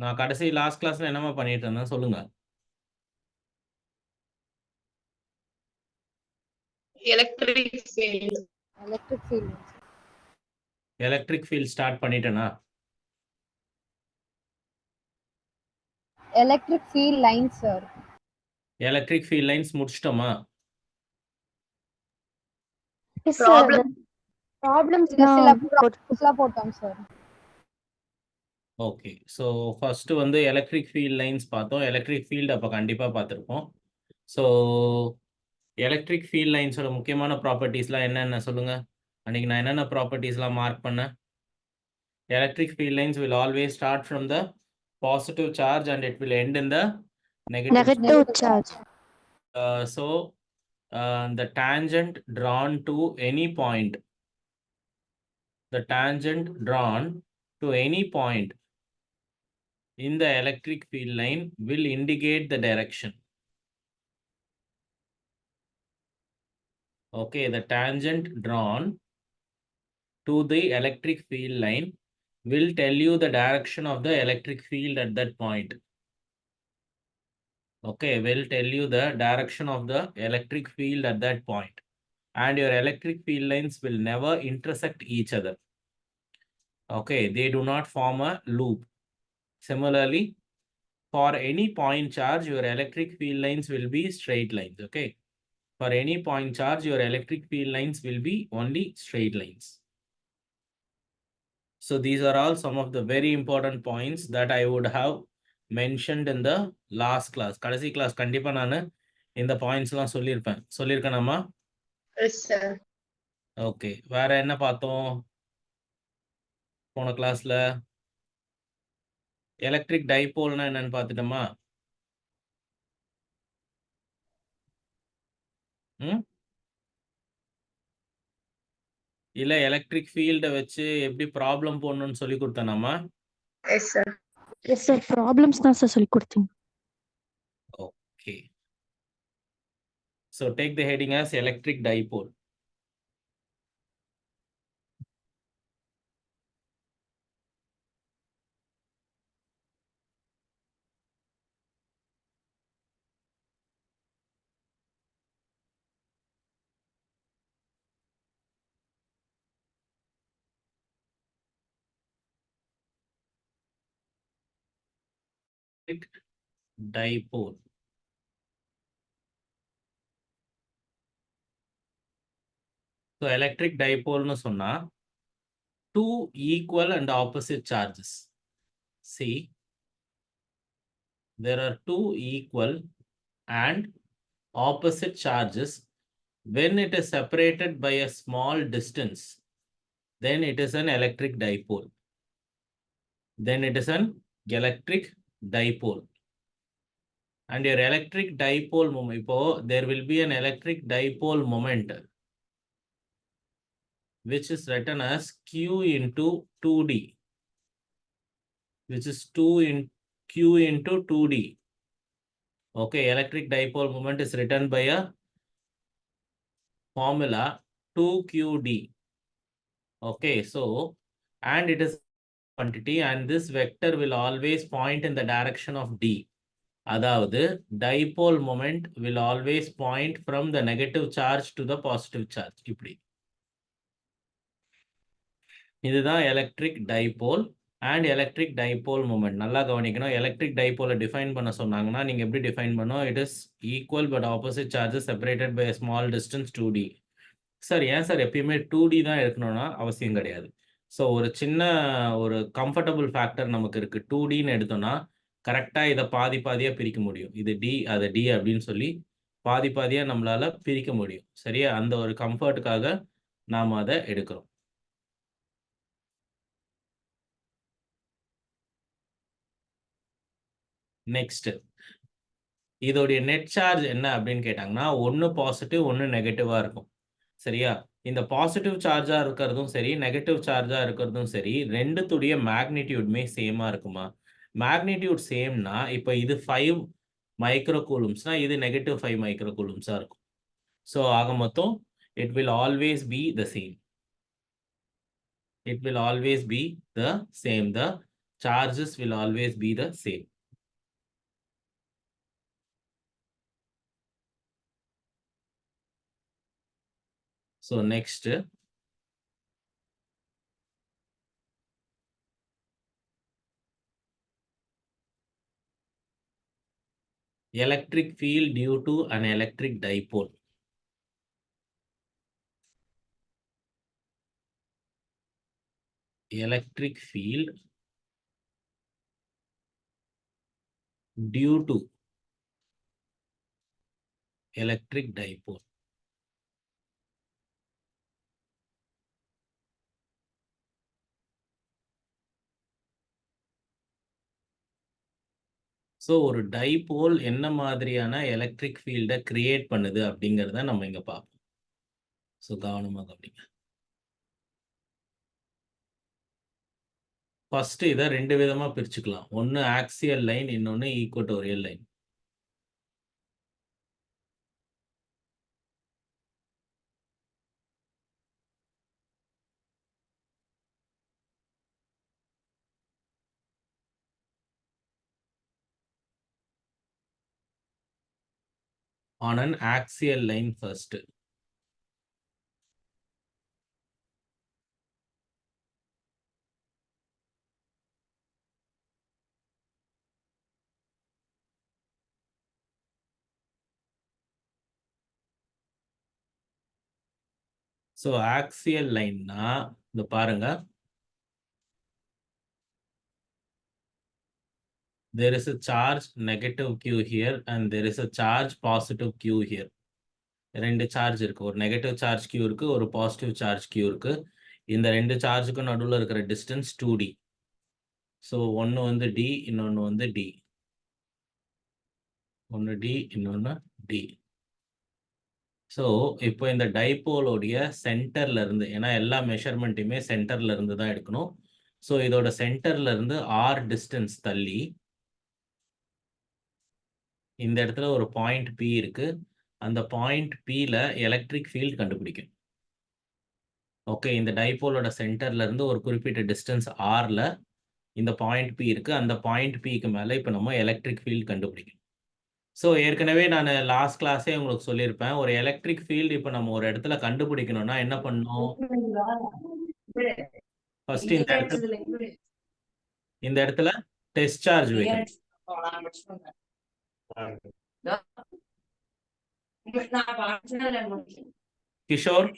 நான் கடைசி லாஸ்ட் கிளாஸ்ல என்னமா பண்ணிட்டு இருந்தேன் சொல்லுங்க. Electric field. Electric field start பண்ணிட்டேனா? Electric field lines, sir. Electric field lines முடிச்சிட்டோமா? Yes, sir. Problem. Problems போட்டோம் sir. ஓகே, ஸோ ஃபர்ஸ்ட் வந்து எலக்ட்ரிக் ஃபீல்ட் லைன்ஸ் பார்த்தோம். எலக்ட்ரிக் ஃபீல்டு அப்போ கண்டிப்பாக பார்த்துருப்போம். ஸோ எலக்ட்ரிக் ஃபீல்ட் லைன்ஸோட முக்கியமான ப்ராப்பர்ட்டிஸ்லாம் என்னென்ன சொல்லுங்க. அன்னைக்கு நான் என்னென்ன ப்ராப்பர்ட்டிஸ்லாம் மார்க் பண்ணேன்? Electric field lines will always start from the positive charge and it will end in the negative charge. So the tangent drawn to any point, the tangent drawn to any point in the electric field line will indicate the direction. Okay, the tangent drawn to the electric field line will tell you the direction of the electric field at that point. Okay, will tell you the direction of the electric field at that point. And your electric field lines will never intersect each other. Okay, they do not form a loop. Similarly, for any point charge, your electric field lines will be straight lines. Okay, for any point charge, your electric field lines will be only straight lines. So these are all some of the very important points that I would have mentioned in the last class. கடைசி class கண்டிப்பா நான் இந்த பாயிண்ட்ஸ்லாம் சொல்லியிருக்கேனாமா? Yes, sir. Okay, வேற என்ன பார்த்தோம் போன கிளாஸ்ல? Electric டைபோல்னா என்னன்னு பார்த்துட்டோமா? இல்ல எலக்ட்ரிக் ஃபீல்டை வச்சு எப்படி ப்ராப்ளம் போடணும்னு சொல்லி கொடுத்தேனாமா? Yes, sir. Yes, sir. Problems தான் சார் சொல்லி கொடுத்தீங்க. Okay. So take the heading as electric dipole. Dipole. So electric dipole nu sonna two equal and opposite charges. See, there are two equal and opposite charges. When it is separated by a small distance, then it is an electric dipole. Then it is an electric dipole. And your electric dipole moment, there will be an electric dipole moment which is written as Q into 2D, which is Q into 2D. Okay, electric dipole moment is written by a formula 2QD. Okay, so, and it is quantity and this vector will always point in the direction of D. அதாவது dipole moment will always point from the negative charge to the positive charge. இப்படி இதுதான் electric dipole and electric dipole moment. நல்லா கவனிக்கணும். Electric டைபோலை define பண்ண சொன்னாங்கன்னா நீங்கள் எப்படி define பண்ணோம்? It is equal but opposite charges separated by small distance 2D. Sir ஏன் சார் எப்பயுமே 2D தான் இருக்கணும்னா அவசியம் கிடையாது. ஸோ ஒரு சின்ன ஒரு கம்ஃபர்டபுள் ஃபேக்டர் நமக்கு இருக்குது. 2Dன்னு எடுத்தோம்னா கரெக்டாக இதை பாதி பாதியாக பிரிக்க முடியும். இது D அதை D அப்படின்னு சொல்லி பாதி பாதியாக நம்மளால் பிரிக்க முடியும். சரியா? அந்த ஒரு கம்ஃபர்ட்டுக்காக நாம் அதை எடுக்கிறோம். நெக்ஸ்ட், இதோடைய நெட் சார்ஜ் என்ன அப்படின்னு கேட்டாங்கன்னா ஒன்று பாசிட்டிவ் ஒன்று நெகட்டிவாக இருக்கும். சரியா? இந்த பாசிட்டிவ் சார்ஜாக இருக்கிறதும் சரி நெகட்டிவ் சார்ஜாக இருக்கிறதும் சரி ரெண்டுத்துடைய மேக்னிடியூட்மே சேமாக இருக்குமா? மேக்னிடியூட் சேம்னா இப்போ இது 5 மைக்ரோ கூலும்ஸ்னா இது நெகட்டிவ் 5 மைக்ரோ கூலும்ஸாக இருக்கும். ஸோ ஆக மொத்தம் it will always be the same. It will always be the same. The charges will always be the same. So next, electric field due to an electric dipole. Electric field due to electric dipole. So ஒரு dipole என்ன மாதிரியான electric ஃபீல்டை create பண்ணுது அப்படிங்கிறத நம்ம இங்க பார்ப்போம். So கவனமாக கவனிங்க. ஃபர்ஸ்ட் இதை ரெண்டு விதமா பிரிச்சுக்கலாம். ஒன்று ஆக்சியல் லைன், இன்னொன்று equatorial line. On an axial line first. So axial லைன்னா இந்த பாருங்க, there is a charge negative q here and there is a charge positive q here. ரெண்டு சார்ஜ் இருக்கு. ஒரு நெகட்டிவ் சார்ஜ் q இருக்கு, ஒரு பாசிட்டிவ் சார்ஜ் q இருக்கு. இந்த ரெண்டு சார்ஜுக்கும் நடுவில் இருக்கிற டிஸ்டன்ஸ் 2d. ஸோ ஒன்று வந்து d, இன்னொன்று வந்து d. ஒன்று d, இன்னொன்று d. ஸோ இப்போ இந்த டைபோலோடைய சென்டர்ல இருந்து, ஏன்னா எல்லா மெஷர்மெண்ட்டுமே சென்டர்ல இருந்து தான் எடுக்கணும். ஸோ இதோட சென்டர்ல இருந்து r டிஸ்டன்ஸ் தள்ளி இந்த இடத்துல ஒரு பாயிண்ட் P இருக்கு. அந்த பாயிண்ட் Pல எலக்ட்ரிக் ஃபீல்ட் கண்டுபிடிக்கும். ஓகே, இந்த டைபோலோட சென்டர்ல இருந்து ஒரு குறிப்பிட்ட டிஸ்டன்ஸ் Rல இந்த பாயிண்ட் P இருக்கு. அந்த பாயிண்ட் Pக்கு மேல இப்போ நம்ம எலக்ட்ரிக் ஃபீல்ட் கண்டுபிடிக்கும். ஸோ ஏற்கனவே நான் லாஸ்ட் கிளாஸே உங்களுக்கு சொல்லியிருப்பேன், ஒரு எலக்ட்ரிக் ஃபீல்டு இப்போ நம்ம ஒரு இடத்துல கண்டுபிடிக்கணும்னா என்ன பண்ணணும்? ஃபர்ஸ்ட் இந்த இடத்துல டெஸ்ட் சார்ஜ் வைக்கணும். கிஷோர்,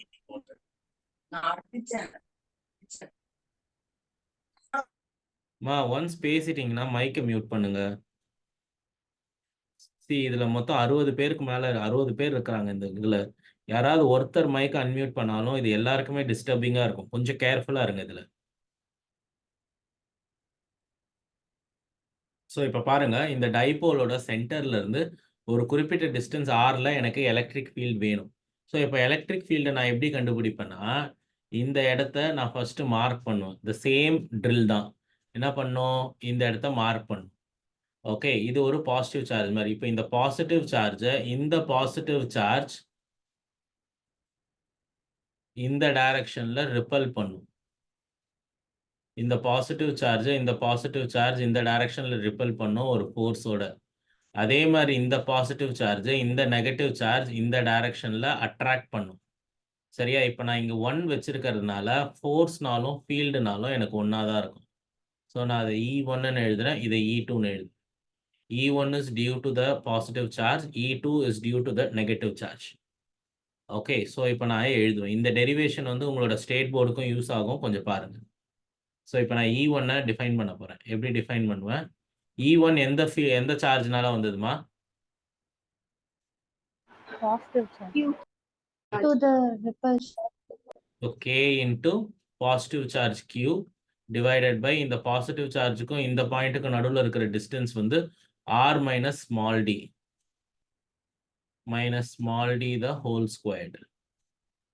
ஒன்ஸ் பேசிட்டீங்கன்னா மைக்கை மியூட் பண்ணுங்க. இதுல மொத்தம் 60 பேருக்கு மேல 60 பேர் இருக்கிறாங்க. இந்த இதுல யாராவது ஒருத்தர் மைக்கை அன்மியூட் பண்ணாலும் இது எல்லாருக்குமே டிஸ்டர்பிங்கா இருக்கும். கொஞ்சம் கேர்ஃபுல்லா இருங்க இதுல. ஸோ இப்போ பாருங்க, இந்த டைபோலோட சென்டர்ல இருந்து ஒரு குறிப்பிட்ட டிஸ்டன்ஸ் ஆர்ல எனக்கு எலக்ட்ரிக் ஃபீல்ட் வேணும். ஸோ இப்போ எலக்ட்ரிக் ஃபீல்டை நான் எப்படி கண்டுபிடிப்பேன்னா, இந்த இடத்த நான் ஃபர்ஸ்ட் மார்க் பண்ணுவேன். இந்த சேம் ட்ரில் தான். என்ன பண்ணும்? இந்த இடத்த மார்க் பண்ணும். ஓகே, இது ஒரு பாசிட்டிவ் சார்ஜ் மாதிரி. இப்போ இந்த பாசிட்டிவ் சார்ஜை இந்த பாசிட்டிவ் சார்ஜ் இந்த டைரக்ஷன்ல ரிப்பல் பண்ணும். இந்த பாசிட்டிவ் சார்ஜ் இந்த டைரக்ஷன்ல ரிப்பல் பண்ணும் ஒரு ஃபோர்ஸோட. அதே மாதிரி இந்த பாசிட்டிவ் சார்ஜ் இந்த நெகட்டிவ் சார்ஜ் இந்த டைரக்ஷன்ல அட்ராக்ட் பண்ணும். சரியா? இப்போ நான் இங்க 1 வச்சிருக்கிறதுனால ஃபோர்ஸ்னாலும் ஃபீல்டுனாலும் எனக்கு ஒன்னா தான் இருக்கும். ஸோ நான் அதை E1ன்னு எழுதுறேன், இதை E2ன்னு எழுதுறேன். E1 is due to the positive charge, E2 is due to the negative charge. Okay, so இப்போ நான் எழுதுவேன். இந்த டெரிவேஷன் வந்து உங்களோட ஸ்டேட் போர்டுக்கும் யூஸ் ஆகும், கொஞ்சம் பாருங்க. ஸோ இப்போ நான் E1-ஐ டிஃபைன் பண்ண போறேன். எப்படி டிஃபைன் பண்ணுவேன்? E1 எந்த சார்ஜ்னால வந்ததுமா? Positive charge. To the repulsion. So K into positive charge Q divided by இந்த பாசிட்டிவ் சார்ஜுக்கும் இந்த பாயிண்ட்டுக்கும் நடுவில் இருக்கிற டிஸ்டன்ஸ் வந்து R minus small d the whole squared.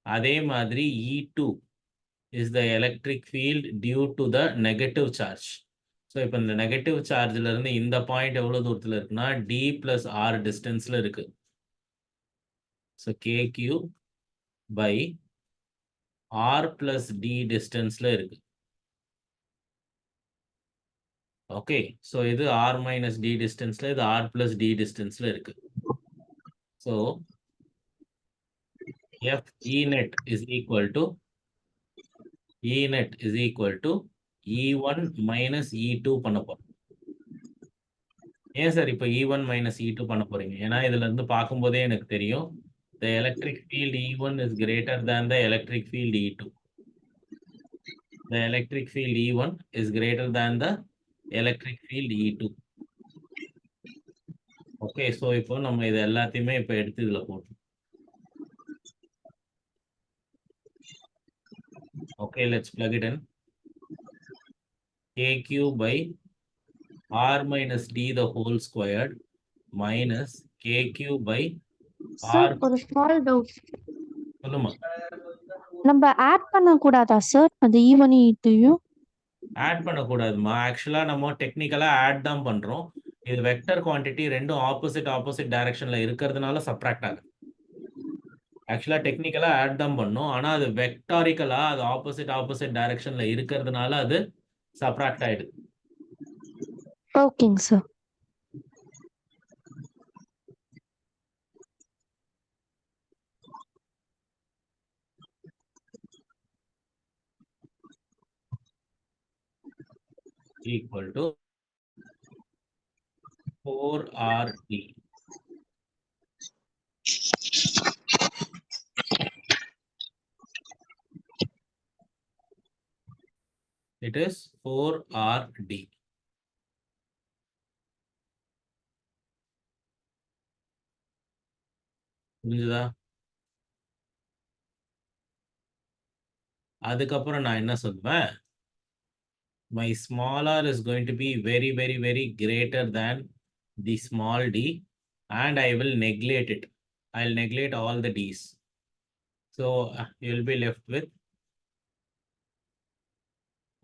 அதே மாதிரி E2 is the electric field due to the negative charge. So இப்போ இந்த negative சார்ஜ்ல இருந்து இந்த பாயிண்ட் எவ்வளவு தூரத்தில் இருக்குன்னா D plus R டிஸ்டன்ஸ்ல இருக்கு. So KQ by R plus D டிஸ்டன்ஸ்ல இருக்கு. ஓகே. ஸோ இது r மைனஸ் d டிஸ்டன்ஸ்ல, இது r பிளஸ் d டிஸ்டன்ஸ்ல இருக்கு. So F E net is equal to E1 minus E2 பண்ண போறோம். ஏன் சார் இப்போ E1 minus E2 பண்ண போறீங்க? ஏன்னா இதுல இருந்து பார்க்கும்போதே எனக்கு தெரியும் the electric field E1 is greater than the electric field E2. The electric field E1 is greater than the electric field E2. Okay. So இப்போ நம்ம இது எல்லாத்தையுமே இப்போ எடுத்து இதுல போட்டோம். Okay, let's plug it in. KQ by R minus D the whole squared minus KQ by Sir, R. ஒரு small doubt. சொல்லுமா. நம்ம ஆட் பண்ண கூடாதா சார் அந்த ஈவன் ஈட்டையும்? ஆட் பண்ணக்கூடாதுமா. ஆக்சுவலா நம்ம டெக்னிக்கலா ஆட் தான் பண்றோம். இது வெக்டர் குவான்டிட்டி ரெண்டும் ஆப்போசிட் டைரக்ஷன்ல இருக்கிறதுனால சப்ட்ராக்ட் ஆகுது. ஆக்சுவலா டெக்னிக்கலா ஆட் தான் பண்ணோம். ஆனா அது வெக்டாரிக்கலா அது ஆப்போசிட் டைரக்ஷன்ல இருக்கிறதுனால அது சப்ட்ராக்ட் ஆயிடுது. ஓகேங்க sir. Equal to 4RT. It is 4RD. புரிஞ்சுதா? அதுக்கப்புறம் நான் என்ன சொல்வேன்? My small r is going to be very greater than the small d, and I will neglect it. I'll neglect all the d's. So you'll be left with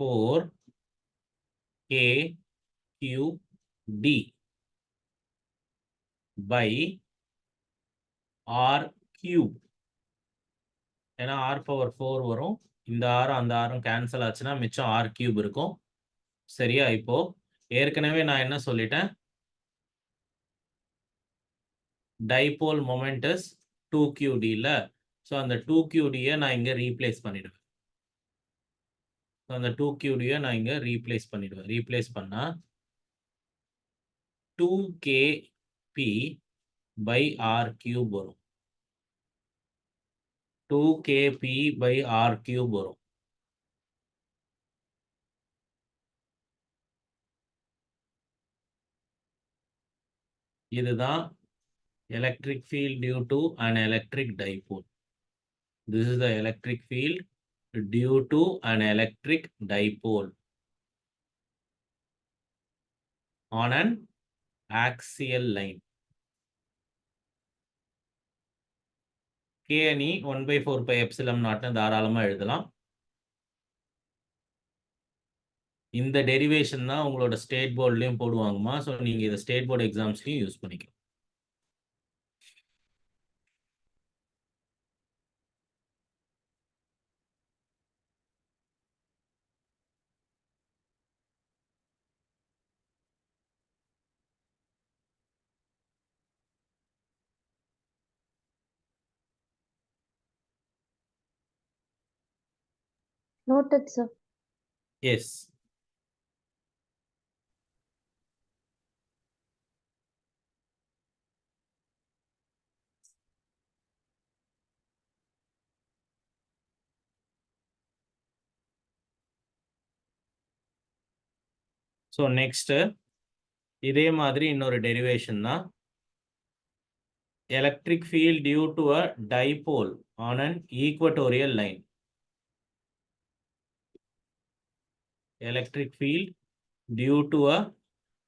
4 k q d by r cube. ஏன்னா r power 4 வரும். இந்த r அந்த r cancel ஆச்சுன்னா மிச்சம் r cube இருக்கும். சரியா? இப்போ ஏற்கனவே நான் என்ன சொல்லிட்டேன்? டைபோல் மொமெண்ட் இஸ் 2qd இல்ல. ஸோ அந்த 2qd நான் இங்க ரீப்ளேஸ் பண்ணிடுவேன். அந்த 2qd நான் இங்க ரீப்ளேஸ் பண்ணிடுவேன். ரீப்ளேஸ் பண்ணா 2kp by r cube வரும். 2kp by r cube வரும். இதுதான் electric field due to an electric dipole. This is the electric field due to an electric dipole on an axial line. K நீ 1/4 pi epsilon naught தாராளமா எழுதலாம். இந்த derivation தான் உங்களோட state போர்ட்லயும் போடுவாங்கம்மா. So நீங்க இதை ஸ்டேட் போர்டு எக்ஸாம்ஸ்லயும் யூஸ் பண்ணிக்கலாம். Noted, sir. Yes. So next இதே மாதிரி இன்னொரு டெரிவேஷன் தான் electric field due to a dipole on an equatorial line. Electric field due to a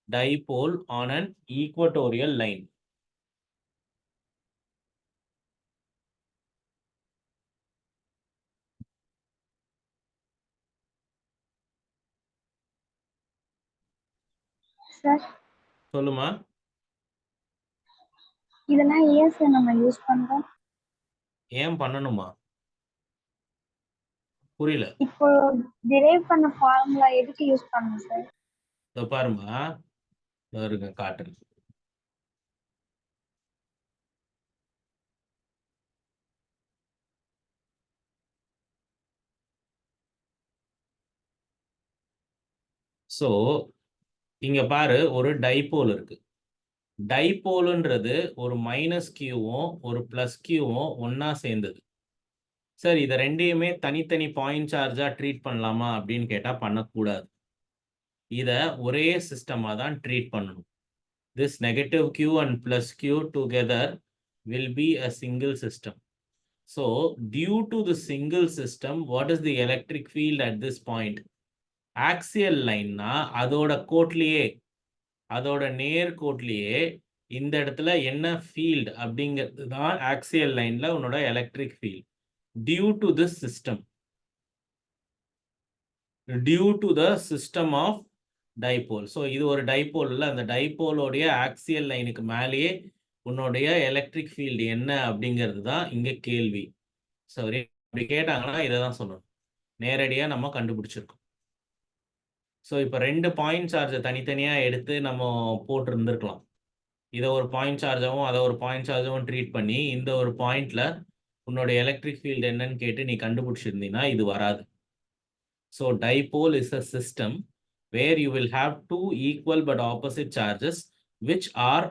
dipole on an equatorial line. Sir, சொல்லுமா. இதெல்லாம் ஏன் சார் நம்ம யூஸ் பண்றோம்? ஏன் பண்ணணுமா? புரியல. இப்போ டிரைவ் பண்ண ஃபார்முலா எதுக்கு யூஸ் பண்ணணும் சார்? இதோ பாருமா, இதோ இருங்க காட்டுறேன். ஸோ இங்க பாரு, ஒரு டைபோல் இருக்கு. டைபோலுன்றது ஒரு மைனஸ் கியூவும் ஒரு பிளஸ் கியூவும் ஒன்னா சேர்ந்தது. சார் இதை ரெண்டையுமே தனித்தனி பாயிண்ட் சார்ஜா ட்ரீட் பண்ணலாமா அப்படின்னு கேட்டா பண்ணக்கூடாது. இதை ஒரே சிஸ்டமா தான் ட்ரீட் பண்ணணும். This negative Q and plus Q together will be a single system. So due to the single system, what is the electric field at this point? Axial line na அதோட கோட்லயே, அதோட நேர் கோட்லயே இந்த இடத்துல என்ன ஃபீல்ட் அப்படிங்கிறது தான் axial லைன்ல உன்னோட electric field. Due to this system, due to the system of dipole. So இது ஒரு டைபோல், அந்த டைபோலோடைய ஆக்சியல் லைனுக்கு மேலேயே உன்னுடைய எலக்ட்ரிக் ஃபீல்டு என்ன அப்படிங்கிறது தான் இங்கே கேள்வி. சரி, அப்படி கேட்டாங்கன்னா இதை தான் சொல்லணும். நேரடியாக நம்ம கண்டுபிடிச்சிருக்கோம். ஸோ இப்போ 2 பாயிண்ட் சார்ஜை தனித்தனியாக எடுத்து நம்ம போட்டிருந்துருக்கலாம். இதை ஒரு பாயிண்ட் சார்ஜாகவும் அதை ஒரு பாயிண்ட் சார்ஜாகவும் ட்ரீட் பண்ணி இந்த ஒரு பாயிண்ட்ல உன்னோட எலக்ட்ரிக் ஃபீல்டு என்னன்னு கேட்டு நீ கண்டுபிடிச்சிருந்தீங்கன்னா இது வராது. So dipole is a system where you will have two equal but opposite charges which are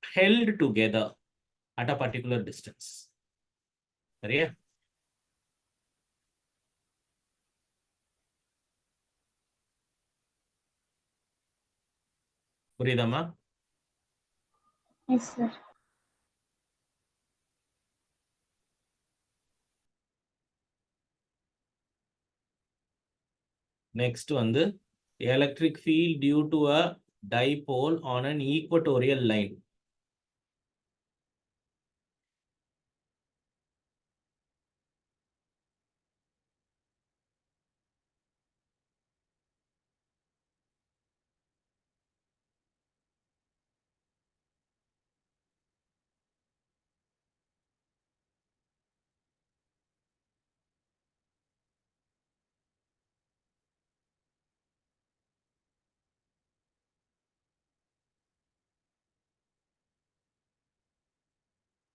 held together at a particular distance. சரியா? புரியுதாமா? Yes, sir. Next வந்து electric field due to a dipole on an equatorial line.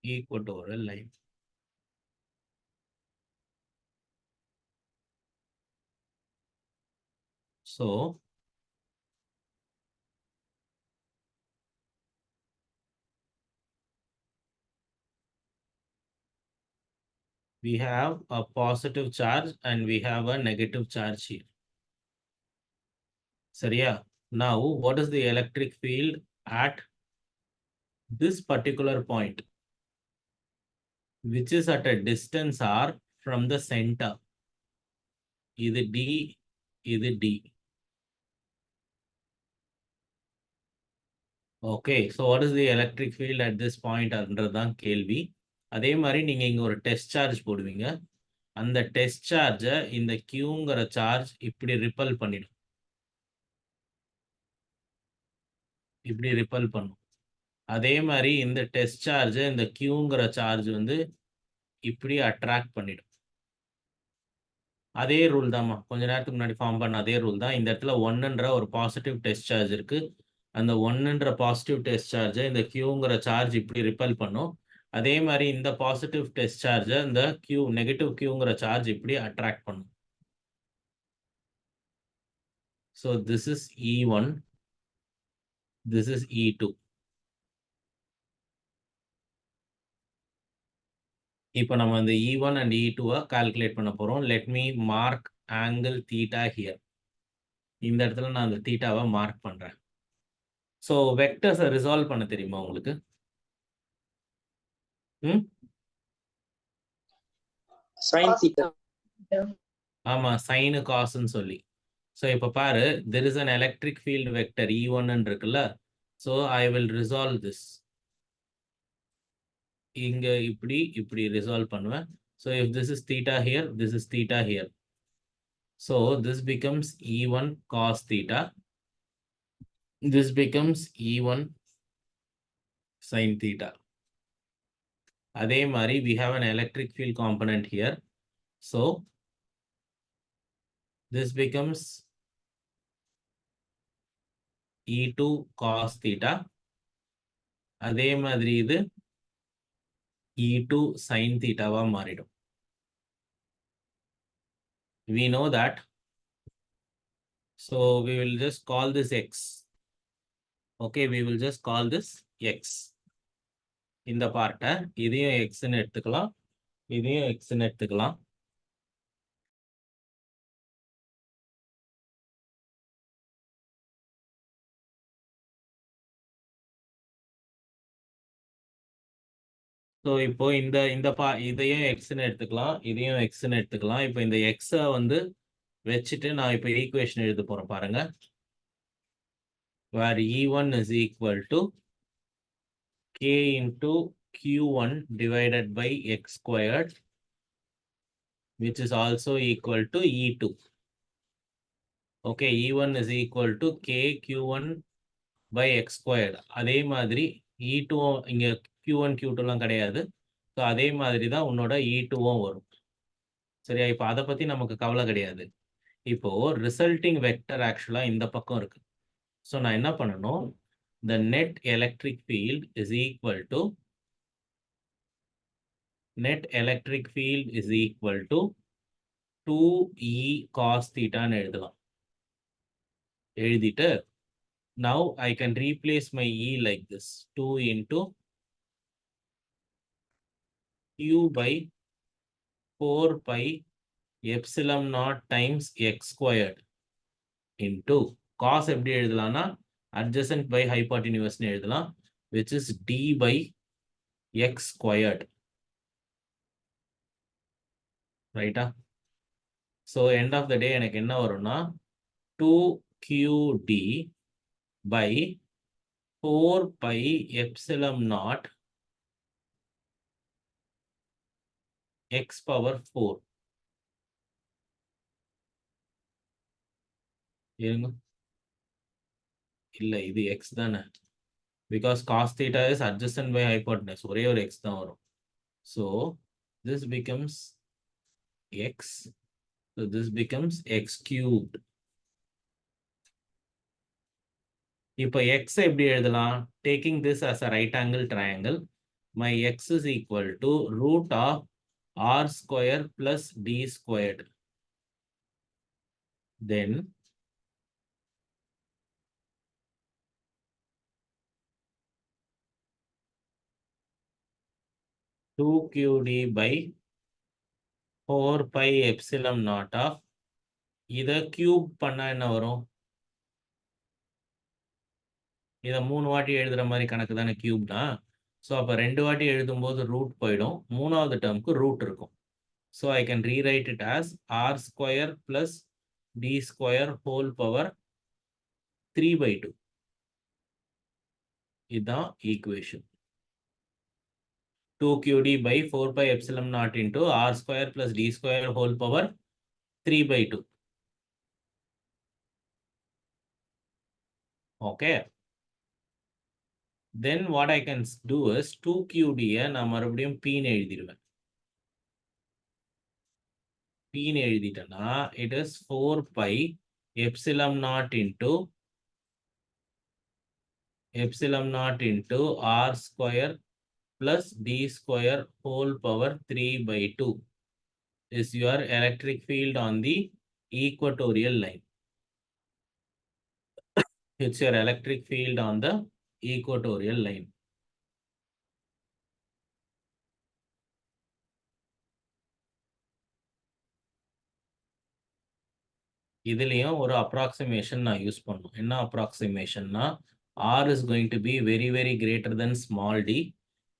Equatorial line. So we have a positive charge and we have a negative charge here. சரியா? Now what is the electric field at this particular point, which is at a distance r from the center? இது D, இது D. Okay, so what is the electric field at this point என்றதான் கேள்வி. அதே மாதிரி நீங்க இங்க ஒரு test charge போடுவீங்க. அந்த டெஸ்ட் சார்ஜை இந்த Qங்கிற சார்ஜ் இப்படி ரிப்பல் பண்ணிடும். இப்படி ரிப்பல் பண்ணும். அதே மாதிரி இந்த டெஸ்ட் சார்ஜை இந்த Qங்கிற சார்ஜ் வந்து இப்படி அட்ராக்ட் பண்ணிடும். அதே ரூல் தான்மா, கொஞ்ச நேரத்துக்கு முன்னாடி ஃபார்ம் பண்ண அதே ரூல் தான். இந்த இடத்துல 1ன்ற ஒரு பாசிட்டிவ் டெஸ்ட் சார்ஜ் இருக்கு. அந்த 1ன்ற பாசிட்டிவ் டெஸ்ட் சார்ஜை இந்த Qங்கிற சார்ஜ் இப்படி ரிப்பல் பண்ணும். அதே மாதிரி இந்த பாசிட்டிவ் டெஸ்ட் சார்ஜை இந்த நெகட்டிவ் Qங்கிற சார்ஜ் இப்படி அட்ராக்ட் பண்ணும். So this is E1, this is E2. இப்போ நம்ம இந்த E1 and E2 கால்குலேட் பண்ண போறோம். Let me mark angle theta here. இந்த இடத்துல நான் அந்த தீட்டாவை மார்க் பண்றேன். ஸோ வெக்டர்ஸை ரிசால்வ் பண்ண தெரியுமா உங்களுக்கு? sin theta. ஆமா, சைனு காசுன்னு சொல்லி. ஸோ இப்போ பாரு, there is an electric field vector E1 இருக்குல்ல. So I will resolve this. இங்க இப்படி ரிசால்வ் பண்ணுவேன். So if this is theta here, this is theta here. So this becomes E1 cos theta. This becomes E1 sin theta. அதே மாதிரி we have an electric field component here. So this becomes E2 cos theta. அதே மாதிரி இது E2 sin theta வா மாறிடும். We know that. So we will just call this x. Okay, we will just call this x. இந்த பார்ட்டை இதையும் xன்னு எடுத்துக்கலாம், இதையும் xன்னு எடுத்துக்கலாம். ஸோ இப்போ இதையும் எக்ஸ்ன்னு எடுத்துக்கலாம், இதையும் எக்ஸ்ன்னு எடுத்துக்கலாம். இப்போ இந்த எக்ஸை வந்து வச்சுட்டு நான் இப்போ ஈக்குவேஷன் எழுத போறேன் பாருங்க. வேர் E1 is equal to k into Q1 divided by x squared, which is also equal to E2. Okay, E1 is equal to k Q1 by x squared. அதே மாதிரி E2 இங்க Q1 Q2லாம் கிடையாது. ஸோ அதே மாதிரி தான் உன்னோட E2வும் வரும். சரியா? இப்போ அதை பத்தி நமக்கு கவலை கிடையாது. இப்போ ரிசல்ட்டிங் வெக்டர் ஆக்சுவலா இந்த பக்கம் இருக்கு. ஸோ நான் என்ன பண்ணணும், the net electric field is equal to 2E cos theta ன்னு எழுதலாம். எழுதிட்டு now I can replace my E like this, 2 into Q by 4 pi epsilon naught times x squared into cos எப்படி எழுதலாம்னா adjacent by hypotenuse ன்னு எழுதலாம், which is d by x squared. ரைட்டா? So end of the day எனக்கு என்ன வரும்னா 2qd by 4 pi epsilon naught x power 4. இருங்க, இல்லை இது x தானே, because cos theta is adjacent by hypotenuse, ஒரே ஒரு x தான் வரும். So this becomes x, so this becomes x cubed. இப்போ x எப்படி எழுதலாம்? Taking this as a right angle triangle, my x is equal to root of r square plus d squared. Then two qd by 4 pi epsilon naught of, இதை cube பண்ணா என்ன வரும்? இதை 3 வாட்டி எழுதுற மாதிரி கணக்கு தானே கியூப்னா. ஸோ அப்போ 2 வாட்டி எழுதும்போது ரூட் போயிடும், 3வது டேர்முக்கு ரூட் இருக்கும். So I can rewrite it as r square plus d square whole power 3/2. இதுதான் equation. 2qd by 4 pi epsilon naught into r square plus d square whole power 3/2. Okay. Then what I can do is 2qd நான் மறுபடியும் p ன்னு எழுதிடுவேன். p ன்னு எழுதிட்டேன்னா it is 4 pi epsilon naught into r square plus d square whole power 3/2 is your electric field on the equatorial line. It's your electric field on the equatorial line. இதுலயும் ஒரு approximation நான் use பண்ணணும். என்ன approximationனா r is going to be very very greater than small d.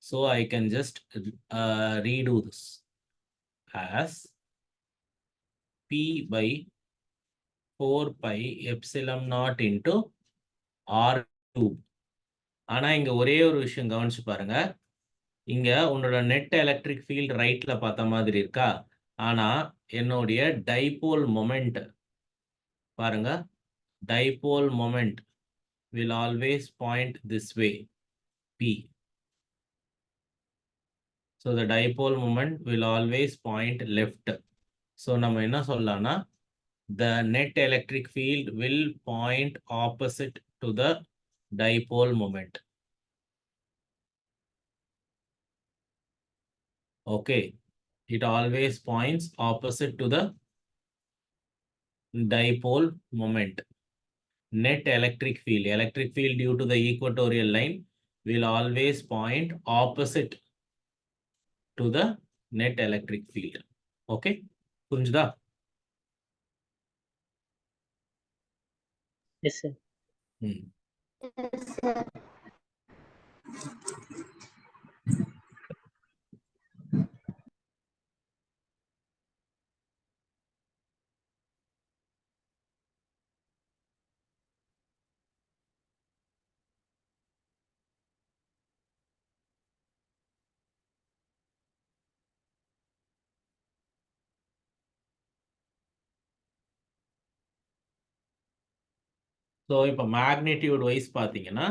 So I can just redo this as p by 4 pi epsilon naught into r cube. ஆனா இங்க ஒரே ஒரு விஷயம் கவனிச்சு பாருங்க, இங்க உன்னோட நெட் எலக்ட்ரிக் ஃபீல்ட் ரைட்ல பார்த்த மாதிரி இருக்கா, ஆனா என்னுடைய டைபோல் மொமெண்ட் பாருங்க, dipole moment will always point this way, p. So the dipole moment will always point left. So நம்ம என்ன சொல்லலாம்னா the net electric field will point opposite to the dipole moment. Okay, it always points opposite to the dipole moment. Net electric field due to the equatorial line will always point opposite to the net electric field. Okay, புரிஞ்சுதா? Yes, sir. So இப்போ magnitude wise பார்த்தீங்கன்னா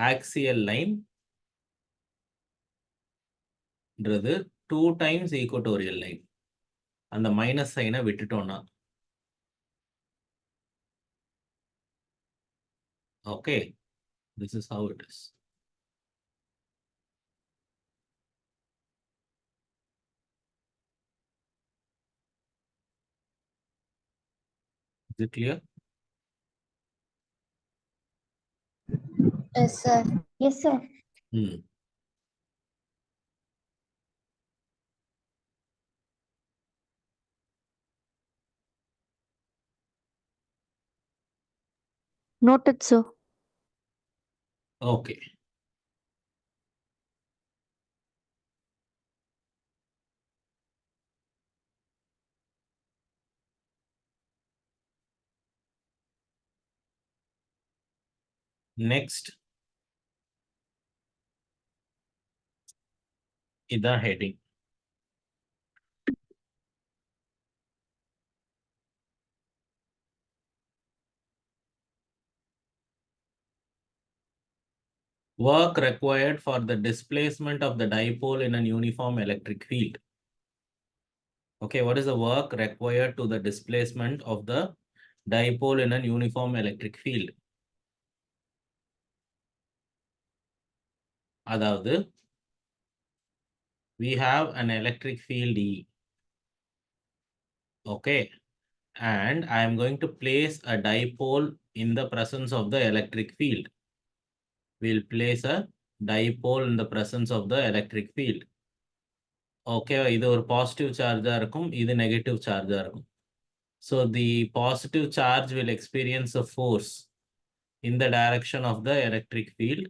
axial லைன்ன்றது 2 times equatorial line. அந்த minus சைனை விட்டுட்டோம்னா okay, this is how it is. Is it clear? Yes, sir. Yes, sir. Noted, sir. Okay. Next, இதான் heading. Work required for the displacement of the dipole in an uniform electric field. Okay, what is the work required to the displacement of the dipole in an uniform electric field? அதாவது we have an electric field E. Okay, and I am going to place a dipole in the presence of the electric field. We'll place a dipole in the presence of the electric field. Okay, இது ஒரு positive charge இருக்கும், இது negative charge இருக்கும். So the positive charge will experience a force in the direction of the electric field.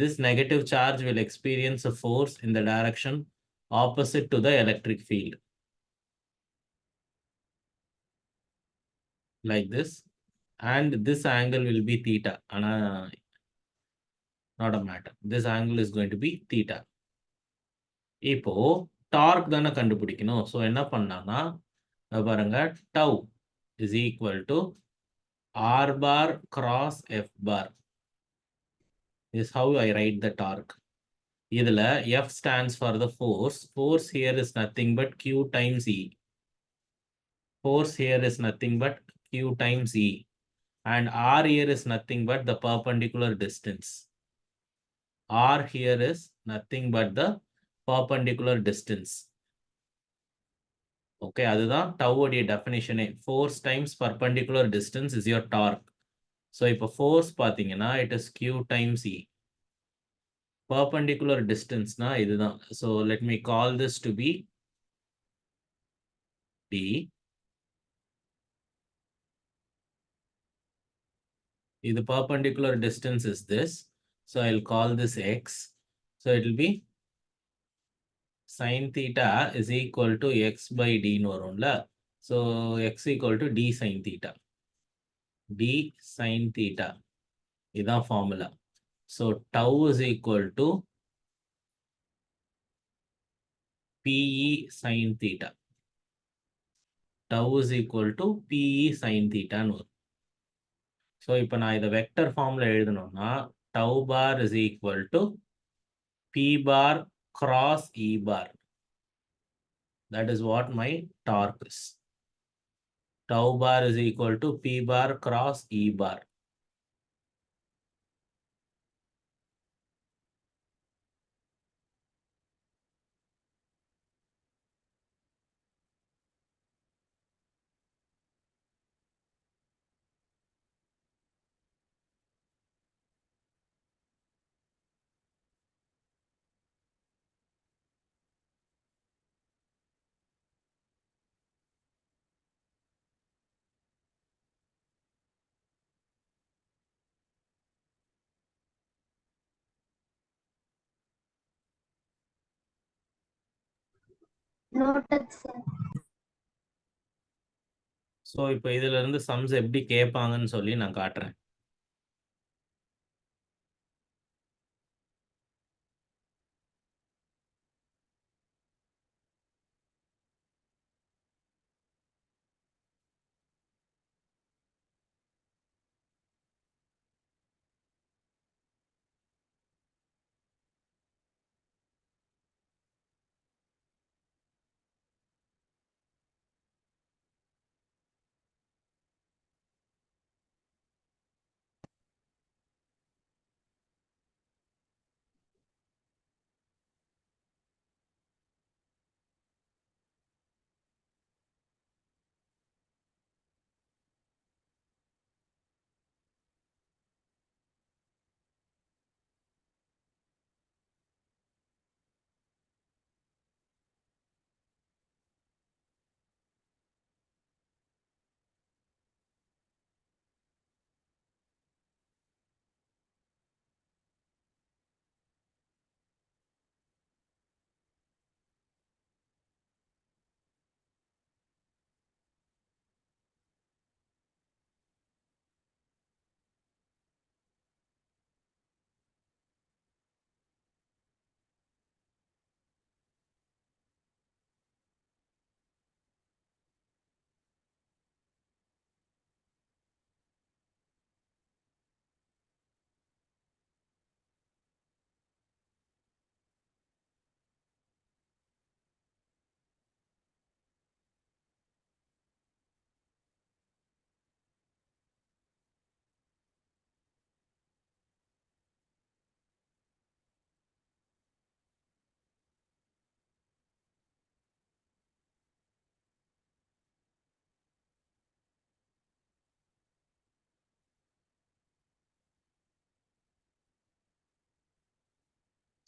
This negative charge will experience a force in the direction opposite to the electric field. Like this. And this angle will be theta. Not a matter. This angle is going to be theta. இப்போ dark தானே கண்டுபிடிக்கணும். So என்ன பண்ணான்னா பாருங்க, tau is equal to r bar cross f bar. This is how I write the torque. இதில் F stands for the force. Force here is nothing but Q times E. Force here is nothing but Q times E. And R here is nothing but the perpendicular distance. R here is nothing but the perpendicular distance. Okay, அதுதான் டவுடைய டெஃபினிஷனே. Force times perpendicular distance is your torque. So இப்போ force பார்த்தீங்கன்னா it is Q times E. Perpendicular distance na இதுதான். So let me call this to be D. The perpendicular distance is this. So I'll call this X. So it will be sin theta is equal to X by D nu varumla. So X equal to D sin theta. D sin theta. இதான் formula. So tau is equal to PE sin theta. Tau is equal to PE sin theta. So இப்போ நான் இதை vector ஃபார்ம்ல எழுதணும்னா tau bar is equal to P bar cross E bar. That is what my torque is. tau bar is equal to P bar cross E bar. Noted, sir. So இப்போ இதுல இருந்து sums எப்படி கேட்பாங்கன்னு சொல்லி நான் காட்டுறேன்.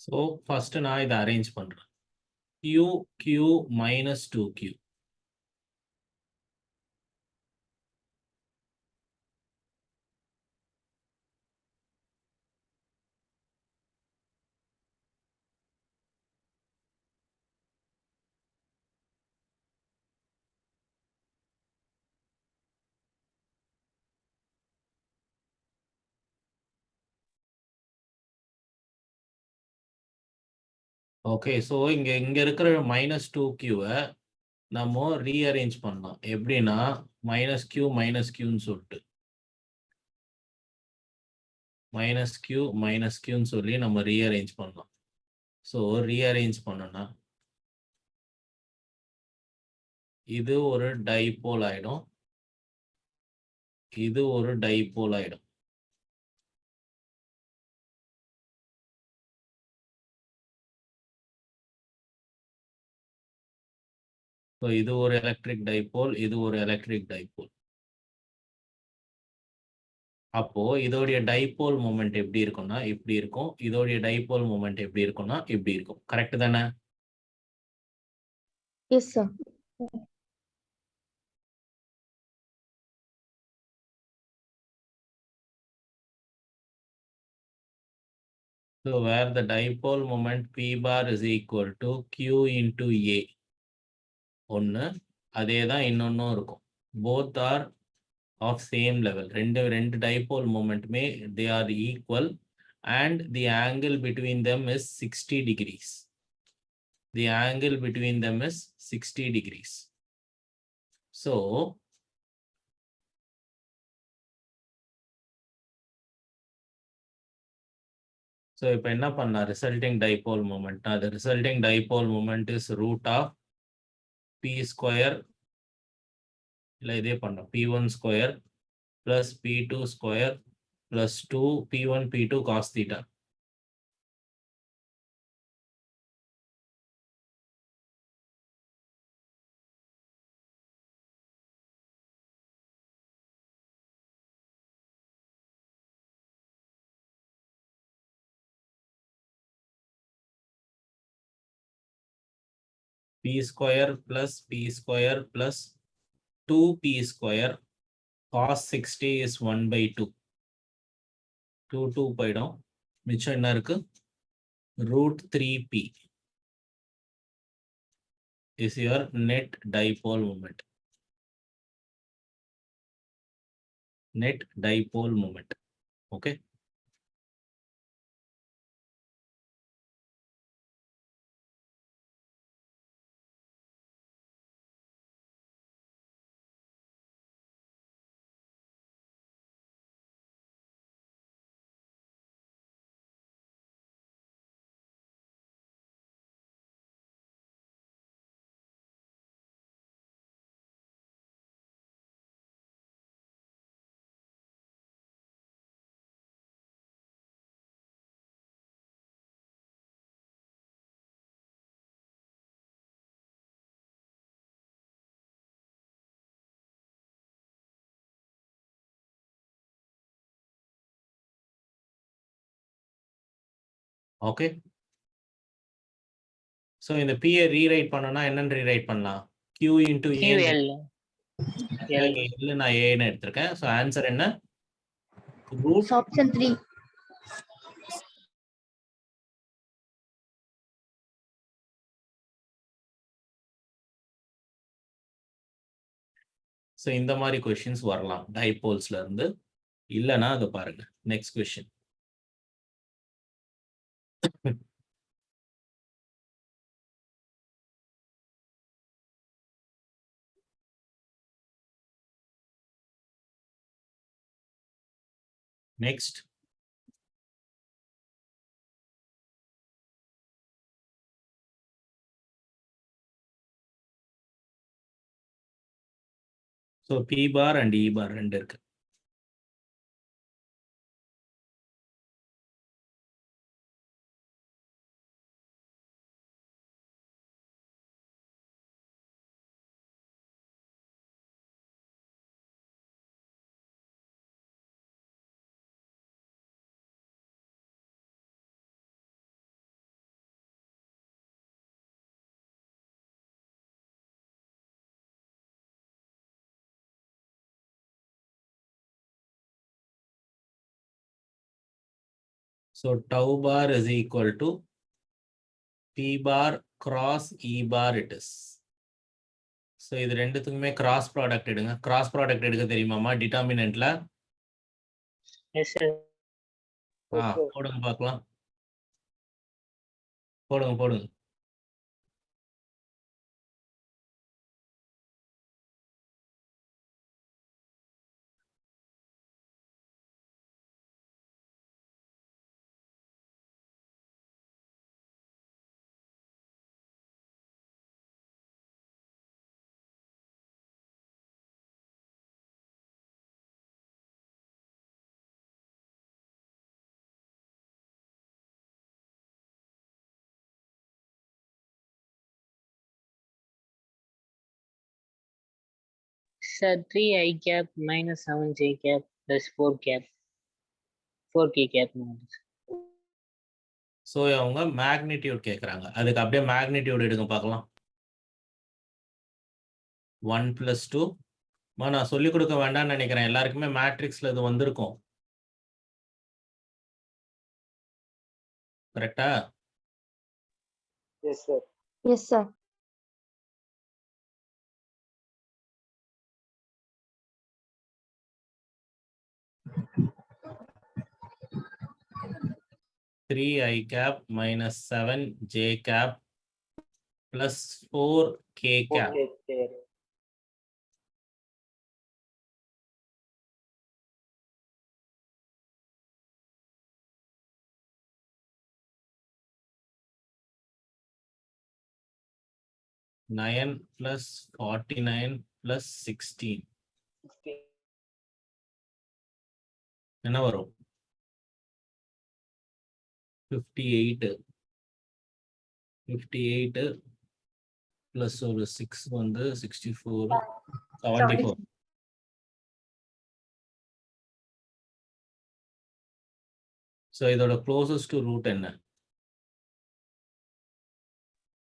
So first நான் இதை arrange பண்றேன். Q minus 2Q. Okay, so இங்க இருக்கிற -2Qவை நம்ம ரீஅரேஞ்ச் பண்ணலாம். எப்படின்னா -Q சொல்லிட்டு -Q சொல்லி நம்ம ரீஅரேஞ்ச் பண்ணலாம். ஸோ ரீஅரேஞ்ச் பண்ணோம்னா இது ஒரு டைபோல் ஆயிடும், இது ஒரு டைபோல் ஆயிடும். ஸோ இது ஒரு எலக்ட்ரிக் டைபோல், இது ஒரு எலக்ட்ரிக் டைபோல். அப்போ இதோடைய டைபோல் மொமெண்ட் எப்படி இருக்கும்னா இப்படி இருக்கும், இதோடைய டைபோல் மொமெண்ட் எப்படி இருக்கும்னா இப்படி இருக்கும். கரெக்ட் தானே? Yes, sir. So where the dipole moment P bar is equal to Q into A. ஒன்று அதே தான் இன்னொன்னும் இருக்கும். Both are of same level. ரெண்டு dipole momentமே they are equal and the angle between them is 60 degrees. The angle between them is 60 degrees. So இப்போ என்ன பண்ணலாம், resulting dipole moment, அது resulting dipole moment is root of P square இல்லை இதே பண்ணோம் p1 square plus p2 square plus 2 p1 p2 cos theta. p square plus p square plus 2p square cos 60 is 1 by 2. 2 போயிடும். மிச்சம் என்ன இருக்கு? root 3p is your net dipole moment. Net dipole moment. Okay. Okay. So இந்த p rewrite பண்ணனா என்னன்னு rewrite பண்ணலாம்? q into a QL. L நான் a ன்னு எடுத்திருக்கேன். So ஆன்சர் என்ன? root Option 3. ஸோ இந்த மாதிரி கொஷின்ஸ் வரலாம் டைபோல்ஸ்ல இருந்து. இல்லைன்னா அதை பாருங்க. Next question. Next. So B bar and E bar ரெண்டு இருக்கு. So tau bar is equal to P bar cross E bar it is. So இது ரெண்டுத்துக்குமே cross product எடுங்க. Cross product எடுக்க தெரியுமாமா டிட்டர்மினன்ட்ல? Yes, sir. போடுங்க பார்க்கலாம். போடுங்க. Sir, 3i cap minus 7j cap plus 4 cap. 4k cap minus. So அவங்க magnitude கேட்குறாங்க. அதுக்கு அப்படியே மேக்னிடியூட் எடுங்க பார்க்கலாம். 1 + 2. நான் சொல்லிக் கொடுக்க வேண்டாம்னு நினைக்கிறேன். எல்லாருக்குமே மேட்ரிக்ஸ்ல இது வந்திருக்கும். கரெக்டா? Yes, sir. Yes, sir. Three I cap minus 7 J cap plus 4 K cap. Okay. Nine plus 49 plus 16. என்ன வரும்? 58 58 பிளஸ் ஒரு 6 வந்து 64 74. ஸோ இதோட க்ளோசஸ்ட் ரூட் என்ன?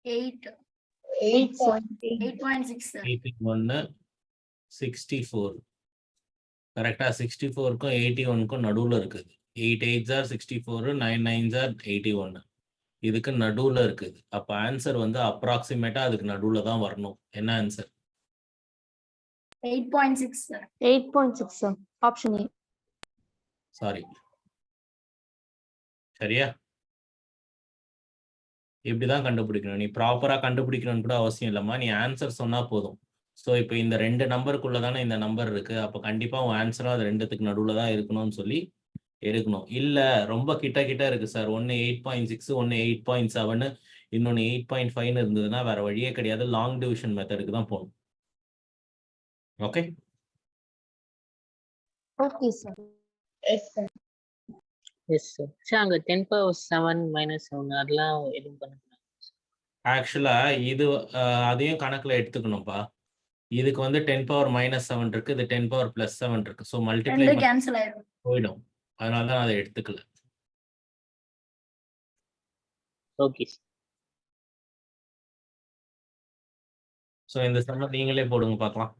8.6 sir. 81 64. கரெக்டா? 64க்கும் 81க்கும் நடுவுல இருக்குது. 8 8s are 64, 9 9s are 81. இதுக்கு நடுவுல இருக்குது. அப்ப ஆன்சர் வந்து அப்ராக்சிமேட்டா அதுக்கு நடுவுல தான் வரணும். என்ன answer? 8.6 sir. 8.6 sir. Option A. Sorry. சரியா? இப்படிதான் கண்டுபிடிக்கணும். நீ ப்ராப்பரா கண்டுபிடிக்கணும்னு கூட அவசியம் இல்லம்மா. நீ ஆன்சர் சொன்னா போதும். ஸோ இப்போ இந்த 2 நம்பருக்குள்ள தானே இந்த நம்பர் இருக்கு. அப்போ கண்டிப்பா உன் ஆன்சரும் அது 2த்துக்கு நடுவுல தான் இருக்கணும்னு சொல்லி எடுக்கணும். இல்ல ரொம்ப கிட்ட கிட்ட இருக்கு சார். ஒன்னு 8.6, ஒன்னு 8.7, இன்னொன்னு 8.5ன்னு இருந்ததுன்னா வேற வழியே கிடையாது. லாங் டிவிஷன் மெத்தடுக்கு தான் போகணும். Okay? Okay sir. Yes sir. Yes sir. Sir அங்க 10⁻7 -7 அதெல்லாம் எதுவும் பண்ணக்கூடாது. ஆக்சுவலா இது அதையும் கணக்குல எடுத்துக்கணும்ப்பா. இதுக்கு வந்து 10⁻−7 இருக்கு. இது 10⁻+7 இருக்கு. ஸோ மல்டிப்ளை கேன்சல் ஆயிடும். போயிடும். அதனால தான் அதை எடுத்துக்கல. Okay sir. ஸோ இந்த சம்ம நீங்களே போடுங்க பார்க்கலாம்.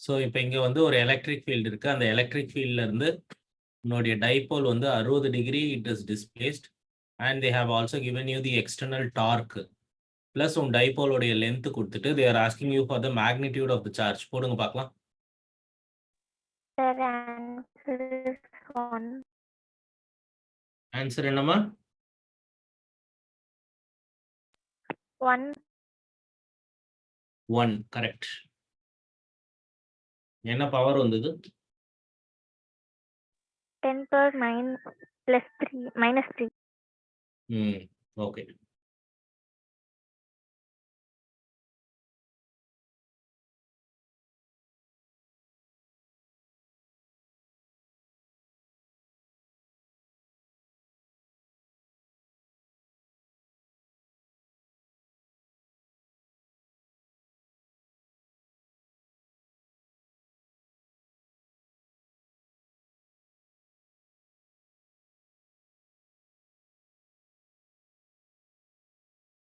ஸோ இப்போ இங்க வந்து ஒரு எலக்ட்ரிக் ஃபீல்டு இருக்கு. அந்த எலக்ட்ரிக் ஃபீல்ட்ல இருந்து உன்னுடைய டைபோல் வந்து 60 degree it is displaced and they have also given you the external torque plus உன் டைபோலோடைய லென்த் கொடுத்துட்டு they are asking you for the magnitude of the charge. போடுங்க பார்க்கலாம். Sir, answer is 1. ஆன்சர் என்னம்மா? 1. 1 கரெக்ட். என்ன power வந்தது? 10⁻9 -3. Okay.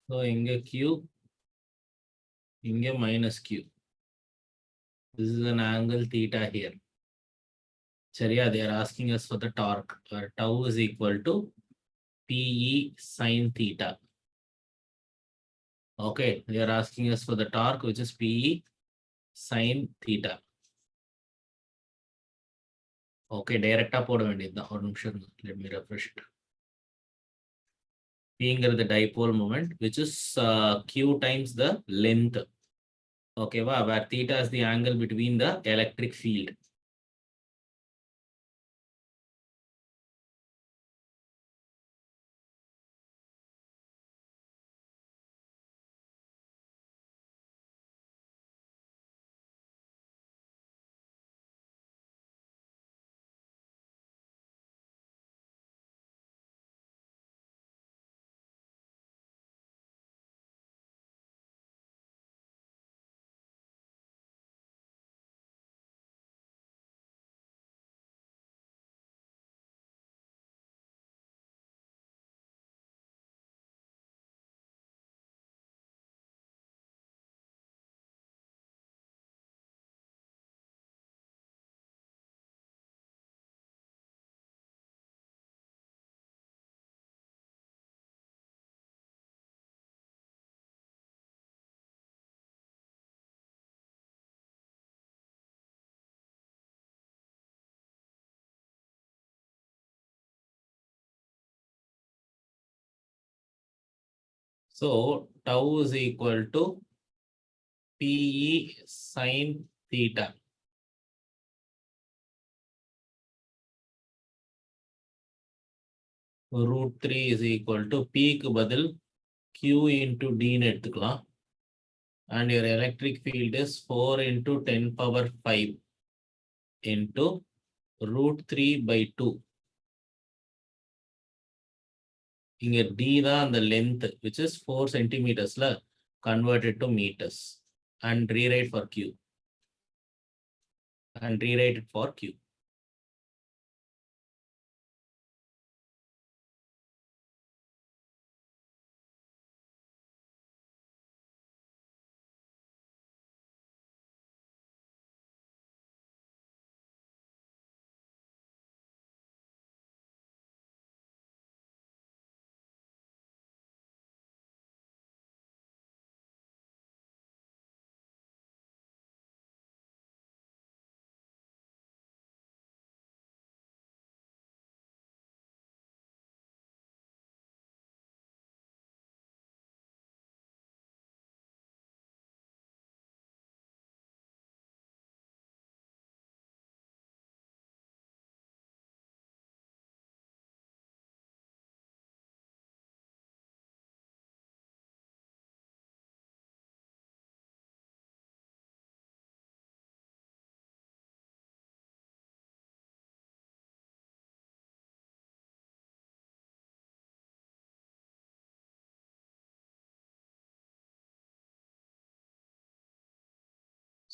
So inge Q, inge minus Q. This is an angle theta here. Chariya, they are asking us for the torque, where tau is equal to PE sin theta. Okay, they are asking us for the torque, which is PE sin theta. Okay, direct போட வேண்டியதுதான். ஒரு நிமிஷம், let me refresh it. P-ங்கிறது dipole moment, which is Q times the length. Okay, where theta is the angle between the electric field. So tau is equal to PE sin theta. Root 3 is equal to P க்கு பதில் Q into D ன்னு எடுத்துக்கலாம். And your electric field is 4 into 10 power 5 into root 3 by 2. இங்க D தான் the length, which is 4 centimeters converted to meters. And rewrite for Q. And rewrite it for Q.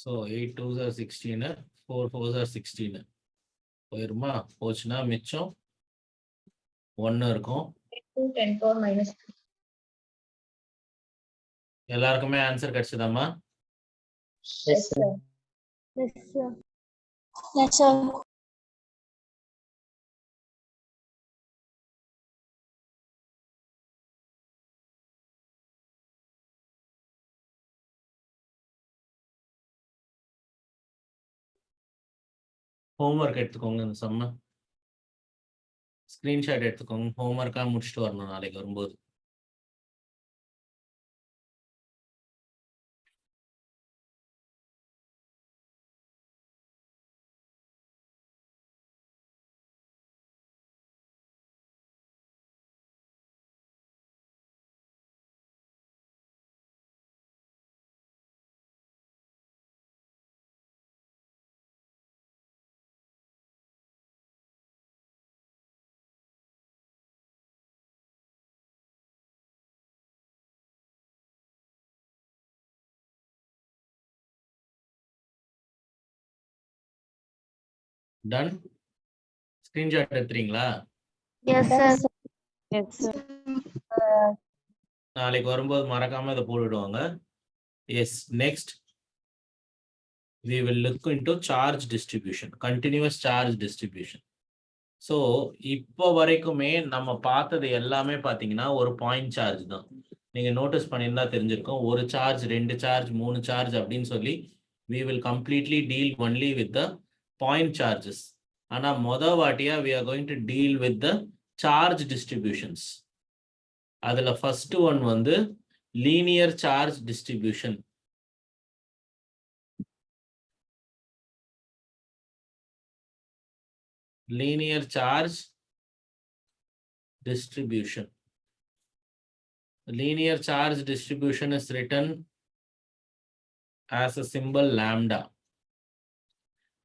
So 8 2s are 16, 4 4s are 16. போயிருமா? போச்சுன்னா மிச்சம் 1 இருக்கும். 10 power minus 3. எல்லாருக்குமே answer கிடைச்சதாமா? Yes, sir. Yes, sir. Yes, sir. Homework எடுத்துக்கோங்க இந்த சம்ம. Screenshot எடுத்துக்கோங்க. ஹோம்ஒர்க்கா முடிச்சுட்டு வரணும் நாளைக்கு வரும்போது. டன்? ஸ்கிரீன்ஷாட் எடுத்துறீங்களா? Yes, sir. Yes, sir. நாளைக்கு வரும்போது மறக்காம இதை போட்டுடுவாங்க. Yes, next we will look into charge distribution, continuous charge distribution. So இப்போ வரைக்குமே நம்ம பார்த்தது எல்லாமே பார்த்தீங்கன்னா ஒரு பாயிண்ட் சார்ஜ் தான். நீங்கள் நோட்டீஸ் பண்ணியிருந்தா தெரிஞ்சிருக்கும். ஒரு சார்ஜ், 2 சார்ஜ், 3 சார்ஜ் அப்படின்னு சொல்லி we will completely deal only with the point charges. ஆனால் வாட்டியா we are going to deal with the charge distributions. அதில் ஃபர்ஸ்ட் ஒன் வந்து linear charge distribution. Linear charge distribution. Linear charge distribution is written as a symbol lambda.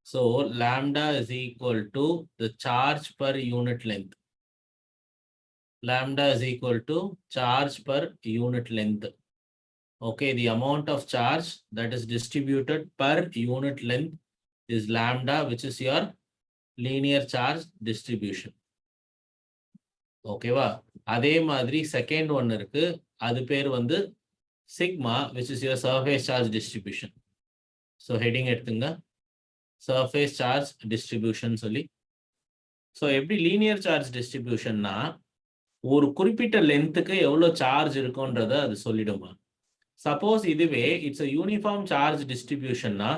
So lambda is equal to the charge per unit length. Lambda is equal to charge per unit length. Okay, the amount of charge that is distributed per unit length is lambda, which is your linear charge distribution. ஓகேவா? அதே மாதிரி second one இருக்கு, அது பேர் வந்து sigma, which is your surface charge distribution. So heading எடுத்துங்க, surface charge distribution சொல்லி. So எப்படி லீனியர் சார்ஜ் டிஸ்ட்ரிபியூஷன்னா ஒரு குறிப்பிட்ட லென்த்துக்கு எவ்வளோ சார்ஜ் இருக்குன்றத அது சொல்லிடுமா. சப்போஸ் இதுவே இட்ஸ் அ யூனிஃபார்ம் சார்ஜ் டிஸ்ட்ரிபியூஷன்னா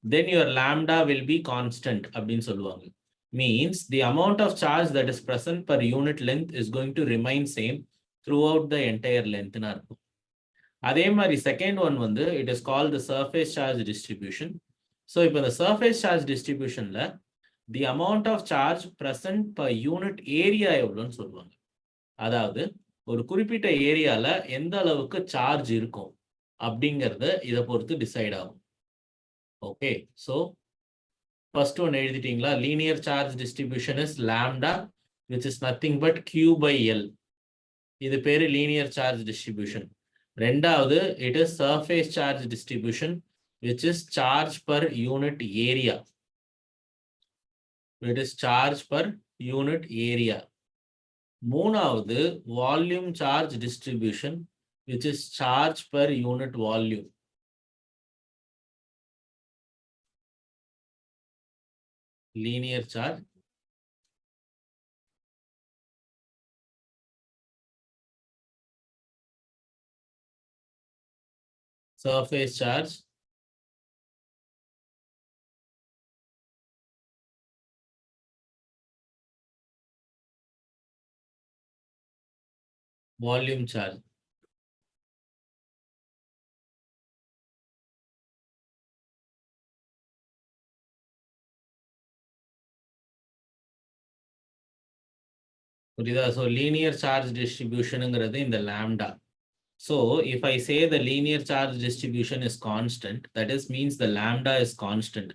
then your lambda will be constant அப்படின்னு சொல்லுவாங்க. Means the amount of charge that is present per unit length is going to remain same throughout the entire length. அதே மாதிரி second one வந்து it is called the surface charge distribution. So இப்போ the surface charge distributionல the amount of charge present per unit area எவ்வளோன்னு சொல்லுவாங்க. அதாவது ஒரு குறிப்பிட்ட ஏரியால எந்த அளவுக்கு சார்ஜ் இருக்கும் அப்படிங்கறத இதை பொறுத்து டிசைட் ஆகும். ஓகே, ஸோ ஃபர்ஸ்ட் ஒன் எழுதிட்டீங்களா? Linear charge distribution is lambda, which is nothing but Q by L. இது பேரு லீனியர் சார்ஜ் டிஸ்ட்ரிபியூஷன். ரெண்டாவது it is surface charge distribution, which is charge per unit area. It is charge per unit area. மூணாவது volume charge distribution, which is charge per unit volume. Linear charge. Surface charge. Volume charge. So linear charge distribution in the lambda. So if I say the linear charge distribution is constant, that is means the lambda is constant.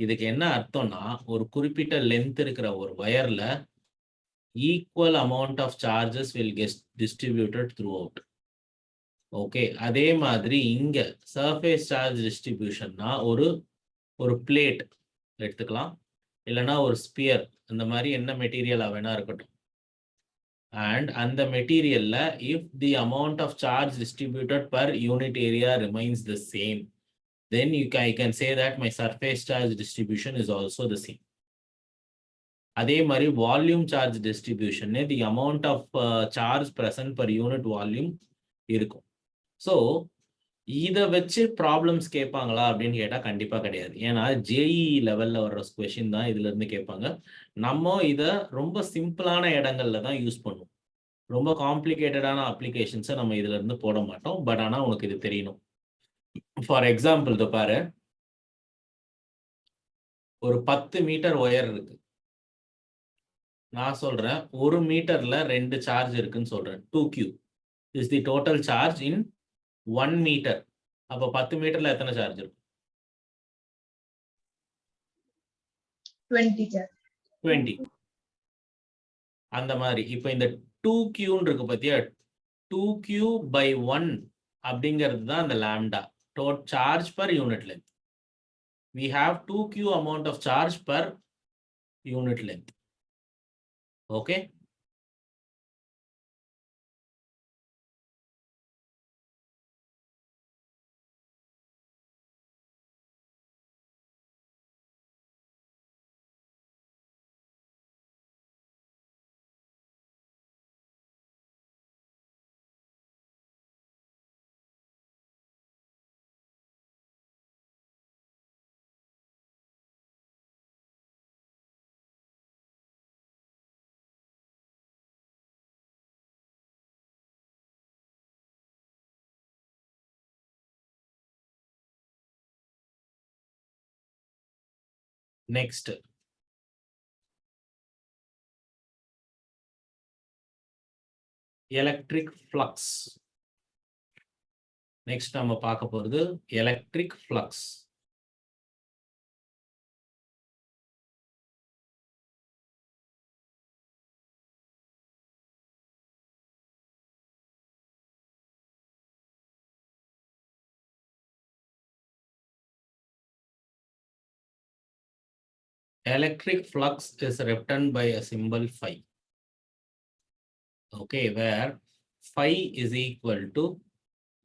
இதுக்கு என்ன அர்த்தம்னா ஒரு குறிப்பிட்ட length இருக்கிற ஒரு வயர்ல equal amount of charges will get distributed throughout. Okay, அதே மாதிரி இங்க சர்ஃபேஸ் சார்ஜ் டிஸ்ட்ரிபியூஷன்னா ஒரு பிளேட் எடுத்துக்கலாம், இல்லைன்னா ஒரு ஸ்பியர், இந்த மாதிரி என்ன மெட்டீரியலா வேணா இருக்கட்டும். And அந்த மெட்டீரியல்ல if the amount of charge distributed per unit area remains the same, then I can say that my surface charge distribution is also the same. அதே மாதிரி volume charge distribution the amount of charge present per unit volume இருக்கும். So இதை வச்சு problems கேட்பாங்களா அப்படின்னு கேட்டால் கண்டிப்பாக கிடையாது. ஏன்னா ஜேஇ லெவலில் வர்ற கொஷின் தான் இதுல இருந்து கேட்பாங்க. நம்ம இதை ரொம்ப சிம்பிளான இடங்கள்ல தான் யூஸ் பண்ணுவோம். ரொம்ப காம்ப்ளிகேட்டடான அப்ளிகேஷன்ஸை நம்ம இதுல இருந்து போட மாட்டோம். பட் ஆனால் உனக்கு இது தெரியணும். ஃபார் எக்ஸாம்பிள் இதோ பாரு, ஒரு 10 மீட்டர் ஒயர் இருக்கு. நான் சொல்றேன் 1 மீட்டர்ல 2 சார்ஜ் இருக்குன்னு சொல்றேன். 2Q is the total charge in 1 metre. அப்ப 10 மீட்டர்ல எத்தனை சார்ஜ் இருக்கும்? 20 charge. 20. அந்த மாதிரி இப்ப இந்த 2Q இருக்கு பத்தியா, 2Q by 1 அப்படிங்கிறது தான் அந்த lambda, charge per unit length. We have 2Q amount of charge per unit length. Okay. Next, electric flux. Next நம்ம பார்க்க போறது electric flux. Electric flux is written by a symbol phi. Okay, where phi is equal to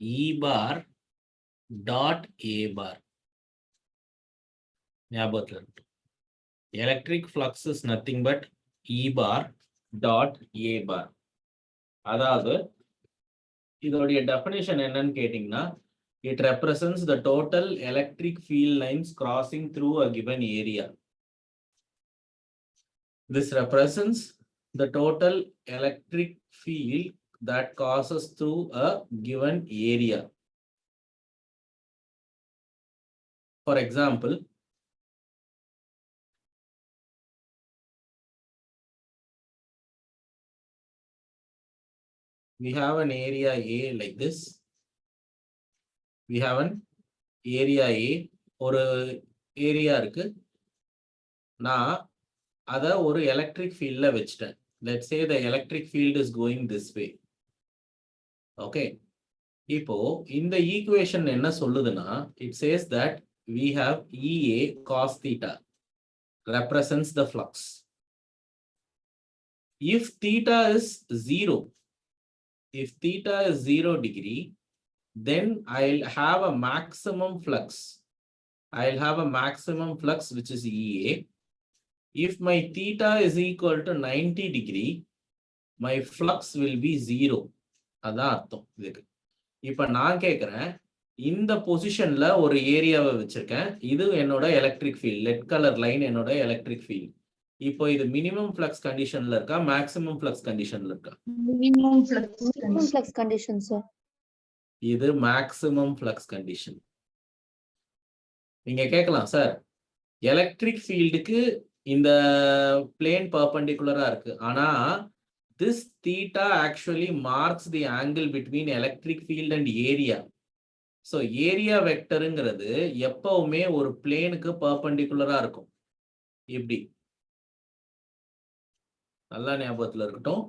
E bar dot A bar. ஞாபகத்துல இருக்கட்டும். Electric flux is nothing but E bar dot A bar. அதாவது இதோடைய definition என்னன்னு கேட்டிங்கன்னா, it represents the total electric field lines crossing through a given area. This represents the total electric field that passes through a given area. For example, we have an area A like this. We have an area A, ஒரு area இருக்கு. நான் அத ஒரு electric fieldல வச்சிட்டேன். Let's say the electric field is going this way. Okay. இப்போ இந்த equation என்ன சொல்லுதுன்னா, it says that we have EA cos theta represents the flux. If theta is 0, if theta is 0 degree, then I'll have a maximum flux. I'll have a maximum flux which is EA. If my theta is equal to 90 degree, my flux will be 0. அதான் அர்த்தம் இதுக்கு. இப்ப நான் கேக்குறேன், இந்த பொசிஷன்ல ஒரு ஏரியாவை வச்சிருக்கேன். இது என்னோட electric field. Red colour line என்னோட எலக்ட்ரிக் ஃபீல்ட். இப்போ இது மினிமம் ஃப்ளக்ஸ் கண்டிஷன்ல இருக்கா, மேக்ஸிமம் ஃப்ளக்ஸ் கண்டிஷன்ல இருக்கா? Minimum flux. Minimum flux condition, sir. இது மேக்ஸிமம் ஃப்ளக்ஸ் கண்டிஷன். நீங்க கேட்கலாம், சார் எலக்ட்ரிக் ஃபீல்டுக்கு இந்த பிளேன் பர்பெண்டிகுலரா இருக்கு, ஆனா this theta actually marks the angle between electric field and area. So area வெக்டர்ங்கிறது எப்பவுமே ஒரு பிளேனுக்கு பர்பெண்டிகுலரா இருக்கும். இப்படி நல்லா ஞாபகத்துல இருக்கட்டும்.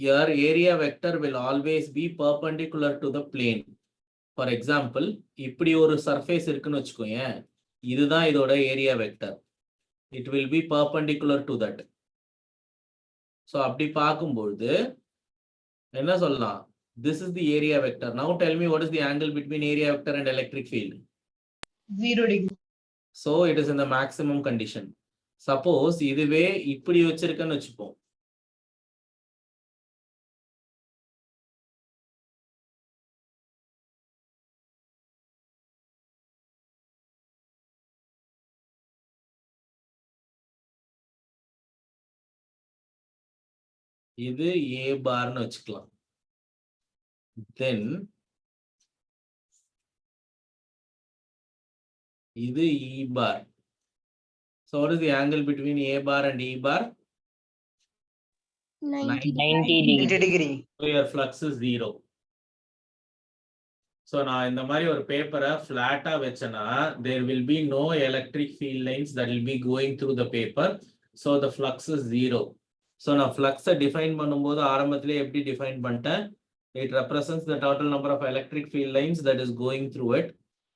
Your area vector will always be perpendicular to the plane. For example, இப்படி ஒரு சர்ஃபேஸ் இருக்குன்னு வச்சுக்கோங்க, இதுதான் இதோட area vector. It will be perpendicular to that. So அப்படி பார்க்கும்போது என்ன சொல்லலாம்? This is the area vector. Now tell me what is the angle between area vector and electric field? 0 degree. So it is in the maximum condition. Suppose இதுவே இப்படி வச்சிருக்கேன்னு வச்சுப்போம். இது A பார்னு வச்சுக்கலாம். Then இது E bar. So what is the angle between A bar and E bar? 90 degree. So your flux is 0. So நான் இந்த மாதிரி ஒரு பேப்பரை flat-ஆ வச்சேன்னா, there will be no electric field lines that will be going through the paper. So the flux is 0. So நான் flux-ஐ define பண்ணும்போது ஆரம்பத்திலே எப்படி define பண்ணிட்டேன்? It represents the total number of electric field lines that is going through it.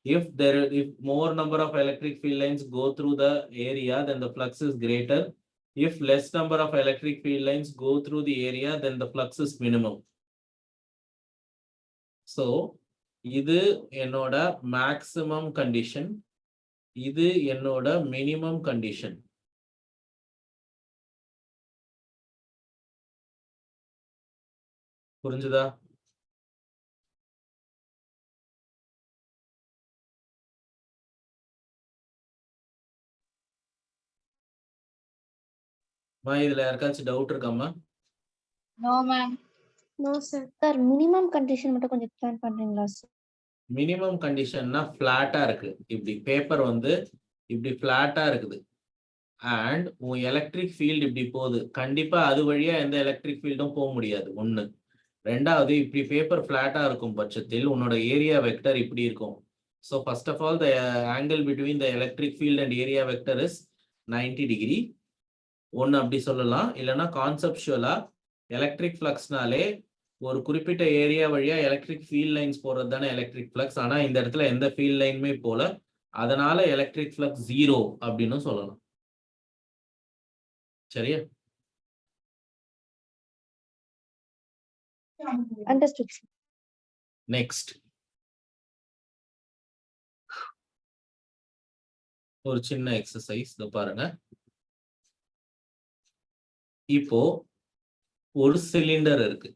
If more number of electric field lines go through the area, then the flux is greater. If less number of electric field lines go through the area, then the flux is minimum. So, இது என்னோட maximum condition. இது என்னோட minimum condition. புரிஞ்சுதா? இதுல யாருக்காச்சும் doubt இருக்காமா? No, ma'am. No, sir. Sir, minimum condition மட்டும் கொஞ்சம் explain பண்றீங்களா, sir? மினிமம் கண்டிஷன்னா ஃபிளாட்டா இருக்கு. இப்படி பேப்பர் வந்து இப்படி ஃபிளாட்டா இருக்குது. அண்ட் உன் எலக்ட்ரிக் ஃபீல்டு இப்படி போகுது. கண்டிப்பா அது வழியா எந்த எலக்ட்ரிக் ஃபீல்டும் போக முடியாது. ஒன்று. ரெண்டாவது, இப்படி பேப்பர் ஃபிளாட்டா இருக்கும் பட்சத்தில் உன்னோட ஏரியா வெக்டர் இப்படி இருக்கும். So first of all the angle between the electric field and area vector is 90 degree. ஒன்று அப்படி சொல்லலாம். இல்லைன்னா கான்செப்சுவலா எலக்ட்ரிக் ஃப்ளக்ஸ்னாலே ஒரு குறிப்பிட்ட ஏரியா வழியா எலக்ட்ரிக் ஃபீல்ட் லைன்ஸ் போறது தானே எலக்ட்ரிக் ஃப்ளக்ஸ். ஆனா இந்த இடத்துல எந்த ஃபீல்ட் லைனுமே போல, அதனால எலக்ட்ரிக் ஃப்ளக்ஸ் 0 அப்படின்னு சொல்லலாம். சரியா? Understood. நெக்ஸ்ட் ஒரு சின்ன எக்ஸசைஸ் பாருங்க. இப்போ ஒரு சிலிண்டர் இருக்கு.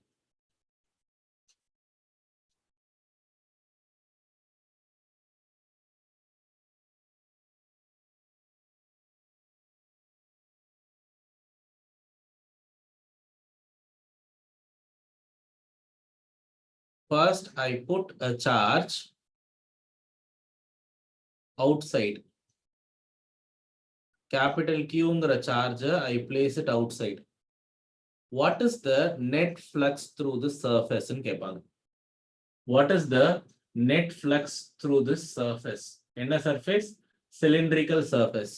First, I put a charge outside. Capital Q-ங்கிற charge I place it outside. What is the net flux through the surface ன்னு கேட்பாங்க. What is the net flux through this surface? என்ன surface? Cylindrical surface.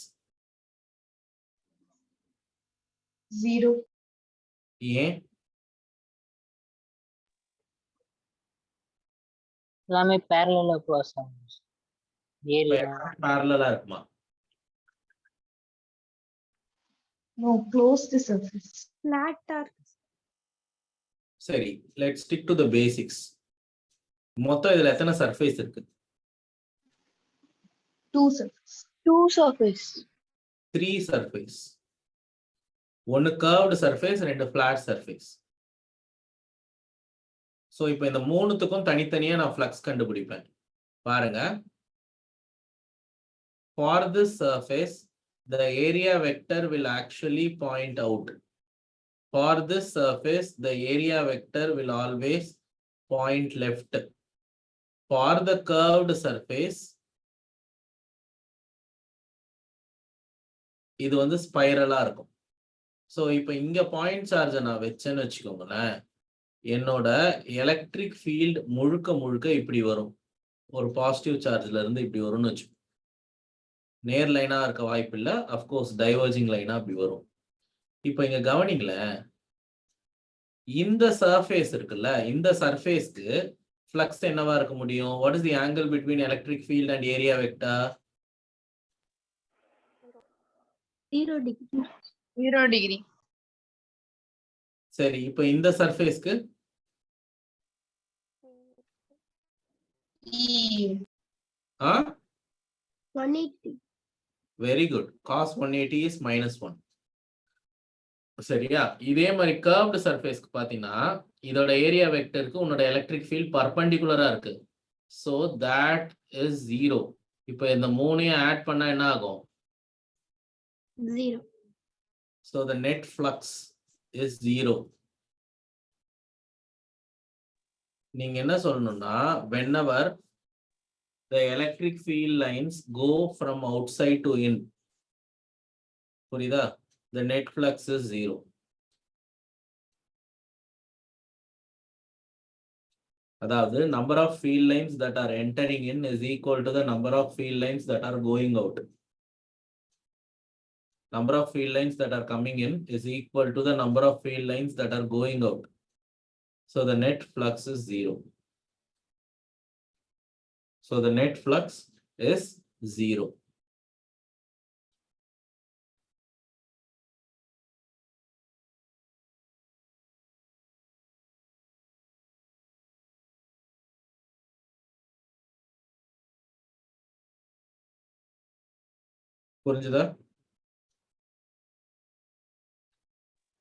0. ஏன்? எல்லாமே parallel cross ஆகும். Area parallel-ஆ இருக்குமா? No, close the surface. Flat or சரி, let's stick to the basics. மொத்தம் இதுல எத்தனை சர்ஃபேஸ் இருக்கு? 2 surface. 2 surface. 3 சர்ஃபேஸ். ஒன்னு கர்வ்டு சர்ஃபேஸ், ரெண்டு ஃபிளாட் சர்ஃபேஸ். ஸோ இப்போ இந்த மூணுத்துக்கும் தனித்தனியா நான் ஃப்ளக்ஸ் கண்டுபிடிப்பேன். பாருங்க. For this surface the area vector will actually point out. For this surface the area vector will always point left. For the curved surface இது வந்து ஸ்பைரலா இருக்கும். ஸோ இப்போ இங்க பாயிண்ட் சார்ஜை நான் வச்சேன்னு வச்சுக்கோங்களேன், என்னோட எலக்ட்ரிக் ஃபீல்டு முழுக்க முழுக்க இப்படி வரும். ஒரு பாசிட்டிவ் சார்ஜ்ல இருந்து இப்படி வரும்னு வச்சுக்கோங்க. நேர் லைனா இருக்க வாய்ப்பு இல்லை. அஃப்கோர்ஸ் டைவர்ஜிங் லைனா அப்படி வரும். இப்போ இங்க கவனிங்களேன், இந்த சர்ஃபேஸ் இருக்குல்ல, இந்த சர்ஃபேஸ்க்கு ஃப்ளக்ஸ் என்னவா இருக்க முடியும்? What is the angle between electric field and area vector? 0 degree. 0 degree. சரி, இப்போ இந்த சர்ஃபேஸ்க்கு E. ஆ 180. Very good. cos 180 is -1. சரியா? இதே மாதிரி கர்வ்டு சர்ஃபேஸ்க்கு பார்த்தீங்கன்னா இதோட ஏரியா வெக்டருக்கு உன்னோட எலக்ட்ரிக் ஃபீல்ட் பர்பெண்டிகுலரா இருக்கு. So that is 0. இப்போ இந்த மூணையும் ஆட் பண்ணா என்ன ஆகும்? 0. So the net flux is 0. நீங்க என்ன சொல்லணும்னா, whenever the electric field lines go from outside to in, புரியுதா? The net flux is 0. அதாவது number of field lines that are entering in is equal to the number of field lines that are going out. Number of field lines that are coming in is equal to the number of field lines that are going out. So the net flux is 0. So the net flux is 0. புரிஞ்சுதா?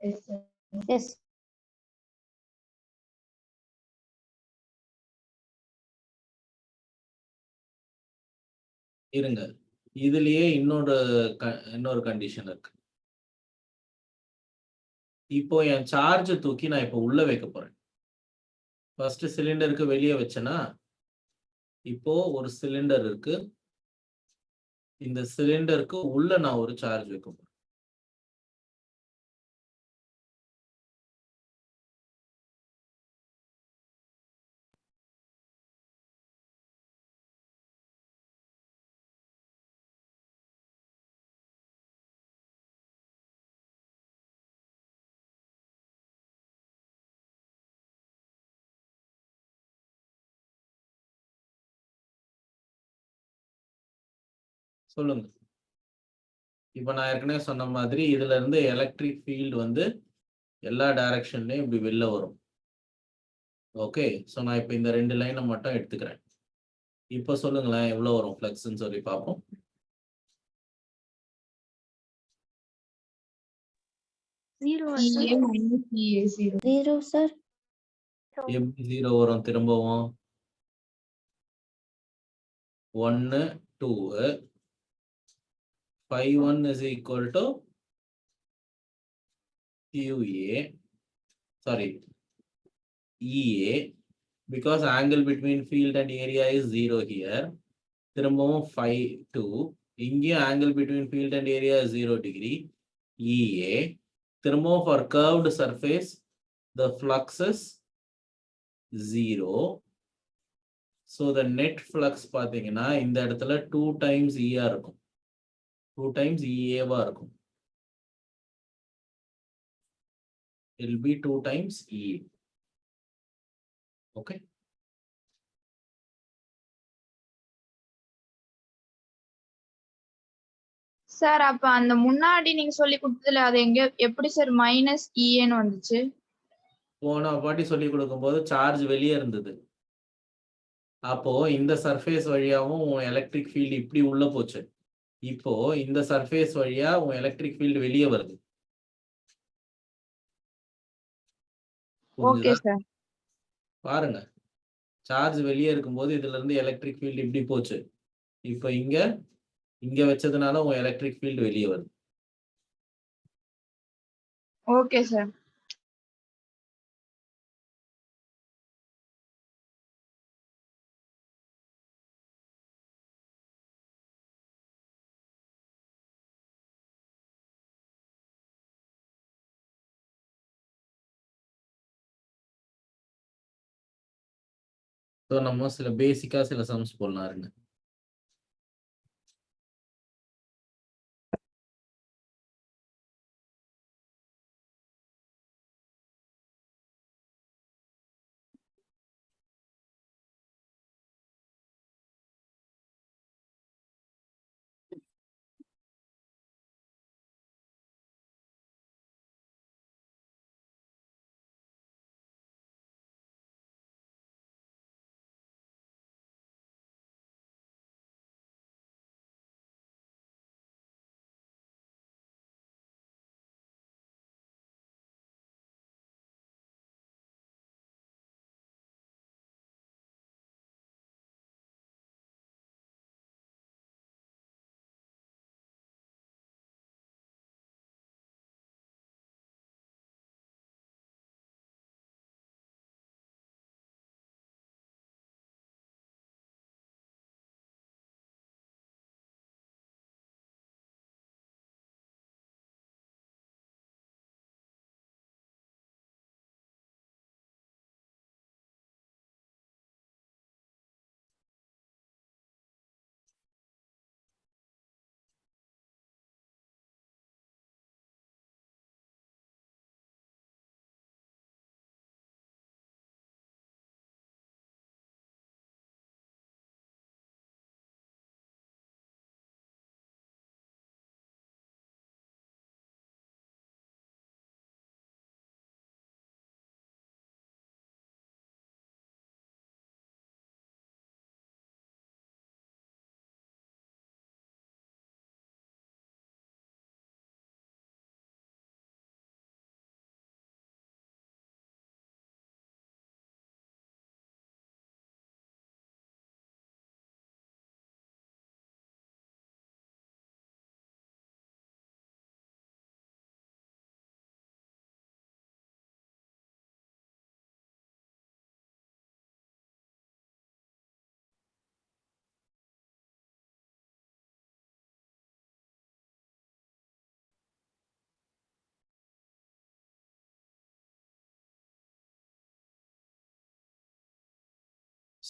Yes, sir. Yes. இருங்க, இதுலயே இன்னொரு condition இருக்கு. இப்போ என் charge தூக்கி நான் இப்போ உள்ள வைக்க போறேன். ஃபர்ஸ்ட் சிலிண்டருக்கு வெளியே வச்சேனா, இப்போ ஒரு சிலிண்டர் இருக்கு, இந்த சிலிண்டருக்கு உள்ள நான் ஒரு சார்ஜ் வைக்க போறேன். சொல்லுங்க. இப்ப நான் ஏற்கனவே சொன்ன மாதிரி இதுல இருந்து எலக்ட்ரிக் ஃபீல்டு வந்து எல்லா டைரக்ஷன்லயும் இப்படி வெளில வரும். ஓகே, ஸோ நான் இப்போ இந்த 2 லைனை மட்டும் எடுத்துக்கிறேன். இப்போ சொல்லுங்களேன் எவ்வளோ வரும் ஃப்ளக்ஸ்ன்னு சொல்லி பார்ப்போம். EA minus EA 0. 0 sir. So எப்படி 0 வரும் திரும்பவும்? 1 2 Phi1 is equal to QA, sorry, EA, because angle between field and area is 0 here. திரும்பவும் Phi2, இங்கேயும் angle between field and area is 0 degree. EA, திரும்பவும் for curved surface, the flux is 0. So the net flux பார்த்தீங்கன்னா இந்த இடத்துல 2 times ER இருக்கும். 2 times EA வா இருக்கும். It will be 2 times EA. Okay. Sir அப்ப அந்த முன்னாடி நீங்க சொல்லி கொடுத்ததுல அது எங்க எப்படி சார் மைனஸ் இஏன்னு வந்துச்சு? போன வாட்டி சொல்லி கொடுக்கும்போது சார்ஜ் வெளியே இருந்தது. அப்போ இந்த சர்ஃபேஸ் வழியாவும் உன் எலக்ட்ரிக் ஃபீல்டு இப்படி உள்ள போச்சு. இப்போ இந்த சர்ஃபேஸ் வழியா உன் எலக்ட்ரிக் ஃபீல்டு வெளியே வருது. Okay sir. பாருங்க, சார்ஜ் வெளியே இருக்கும்போது இதுல இருந்து எலக்ட்ரிக் ஃபீல்டு இப்படி போச்சு. இப்போ இங்க வச்சதுனால உன் எலக்ட்ரிக் ஃபீல்டு வெளியே வருது. Okay sir. ஸோ நம்ம சில பேசிக்கா சில சம்ஸ் போடலாம் இருங்க.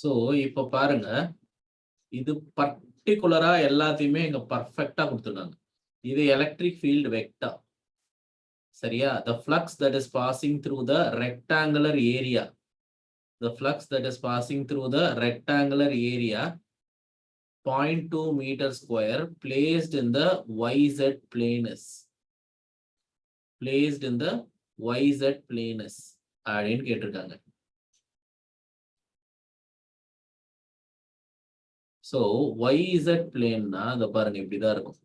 ஸோ இப்போ பாருங்க, இது பர்டிகுலரா எல்லாத்தையுமே இங்க பர்ஃபெக்டா கொடுத்துருக்காங்க. இது எலக்ட்ரிக் ஃபீல்டு வெக்டர். சரியா? The flux that is passing through the rectangular area. The flux that is passing through the rectangular area 0.2 meter square placed in the YZ plane is. Placed in the YZ plane is. அப்படின்னு கேட்டிருக்காங்க. So YZ பிளேன்னா அதை பாருங்க இப்படிதான் இருக்கும்.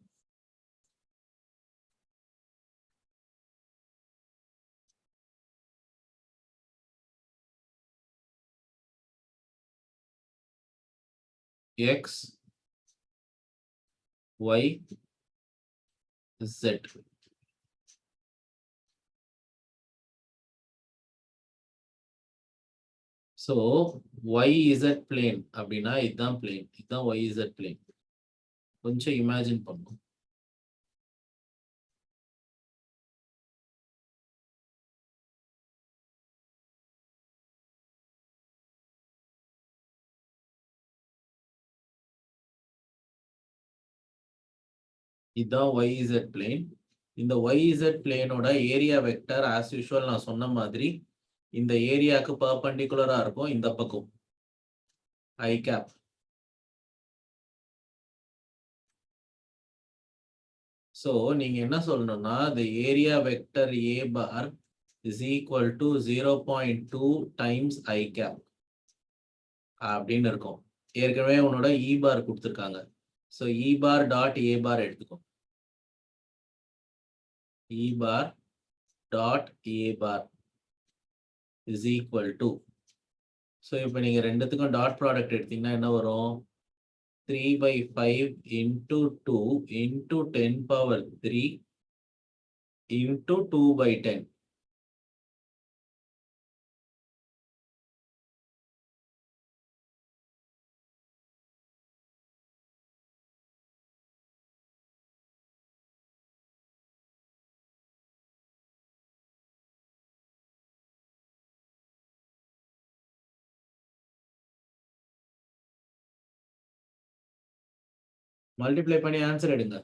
X Y Z. So YZ plane அப்படின்னா இதுதான் plane, இதுதான் YZ plane. கொஞ்சம் இமேஜின் பண்ணும். இதுதான் YZ plane. இந்த YZ பிளேனோட ஏரியா வெக்டர் ஆஸ் யூஷுவல் நான் சொன்ன மாதிரி இந்த ஏரியாவுக்கு பர்பெண்டிகுலரா இருக்கும் இந்த பக்கம் I cap. So நீங்க என்ன சொல்லணும்னா the area vector A bar is equal to 0.2 times I cap அப்படின்னு இருக்கும். ஏற்கனவே உன்னோட E bar கொடுத்துருக்காங்க. So E bar dot A bar எடுத்துக்கோ. E bar dot A bar is equal to. So இப்போ நீங்க ரெண்டுத்துக்கும் டாட் ப்ராடக்ட் எடுத்தீங்கன்னா என்ன வரும்? 3/5 into 2 into 10 power 3 into 2/10. Multiply பண்ணி ஆன்சர் எடுங்க.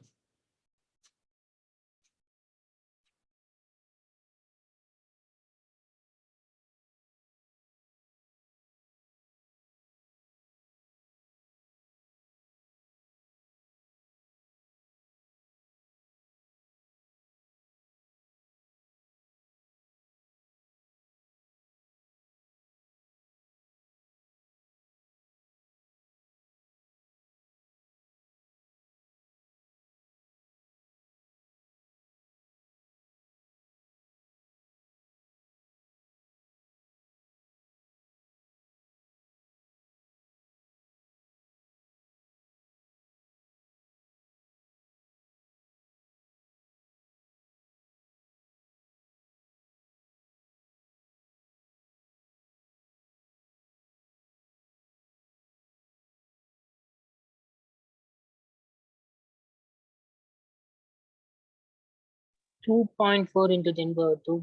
$2.4 into 10 power 2.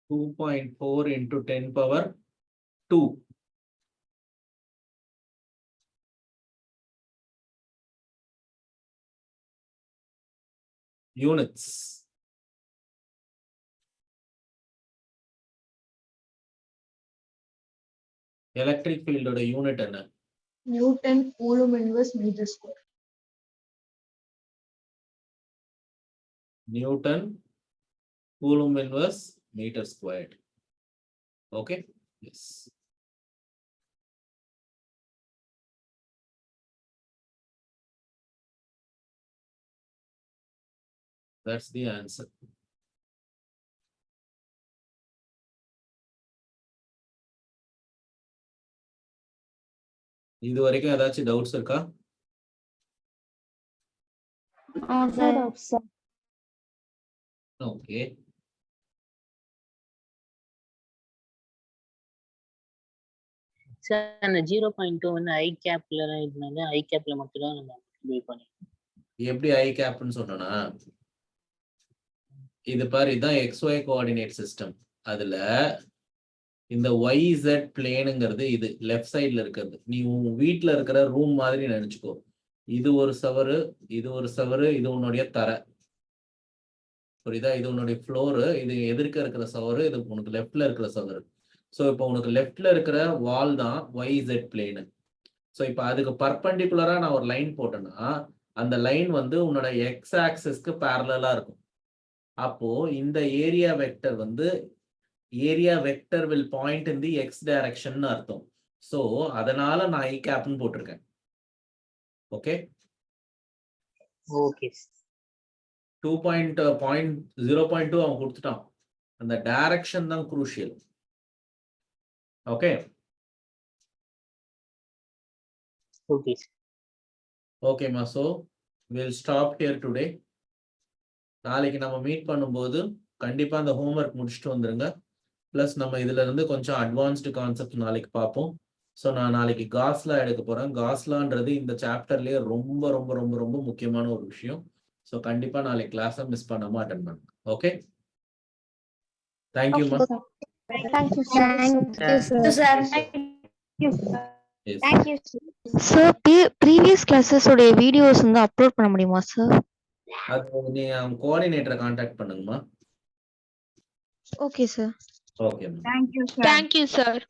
2.4 into 10 power 2. Units. Electric ஃபீல்டோட யூனிட் என்ன? Newton coulomb inverse metre square. Newton Coulomb inverse meter squared. Okay, yes. That's the answer. இது வரைக்கும் ஏதாச்சும் டவுட்ஸ் இருக்கா? ஓகே. சார் அந்த 0.2 வந்து ஐ கேப்ல இருந்தாங்க, ஐ கேப்ல மட்டும் தான் நம்ம மல்டிப்ளை பண்ணோம். எப்படி ஐ கேப்னு சொன்னோம்னா இது பாரு, இதுதான் XY கோஆர்டினேட் சிஸ்டம். அதுல இந்த YZ பிளேனுங்கிறது இது லெஃப்ட் சைடுல இருக்கிறது. நீ உன் வீட்டுல இருக்கிற ரூம் மாதிரி நினைச்சுக்கோ. இது ஒரு சவரு, இது ஒரு சவரு, இது உன்னுடைய தரை. புரியுதா? இது உன்னுடைய ஃப்ளோரு, இது எதிர்க்க இருக்கிற சவரு, இது உனக்கு லெஃப்ட்ல இருக்கிற சவரு. ஸோ இப்போ உனக்கு லெஃப்ட்ல இருக்கிற வால் தான் YZ பிளேனு. ஸோ இப்போ அதுக்கு பர்பண்டிகுலரா நான் ஒரு லைன் போட்டேன்னா அந்த லைன் வந்து உன்னோட எக்ஸ் ஆக்சிஸ்க்கு பேரலா இருக்கும். அப்போ இந்த ஏரியா வெக்டர் வந்து area vector will point in the X direction அர்த்தம். ஸோ அதனால நான் ஐ கேப்னு போட்டிருக்கேன். ஓகே, ஓகே 0.2 அவன் கொடுத்துட்டான். அந்த டைரக்ஷன் தான் குரூஷியல். ஓகே ஓகே ஓகேம்மா. So will stop here today. நாளைக்கு நம்ம மீட் பண்ணும்போது கண்டிப்பா அந்த ஹோம்ஒர்க் முடிச்சுட்டு வந்துருங்க. ப்ளஸ் நம்ம இதுல இருந்து கொஞ்சம் அட்வான்ஸ்டு கான்செப்ட் நாளைக்கு பார்ப்போம். ஸோ நான் நாளைக்கு காஸ்லா எடுக்க போறேன். காஸ்லான்றது இந்த சாப்டர்லயே ரொம்ப ரொம்ப ரொம்ப ரொம்ப முக்கியமான ஒரு விஷயம். ஸோ கண்டிப்பா நாளைக்கு கிளாஸை மிஸ் பண்ணாம அட்டென்ட் பண்ணுங்க. ஓகே, தேங்க்யூம்மா. Thank you sir. சார் ப்ரீவியஸ் கிளாஸஸோட வீடியோஸ் வந்து அப்லோட் பண்ண முடியுமா சார்? அது நீ கோஆர்டினேட்டரை கான்டாக்ட் பண்ணுங்கம்மா. Okay sir. ஓகேம்மா. Thank you sir. Thank you sir.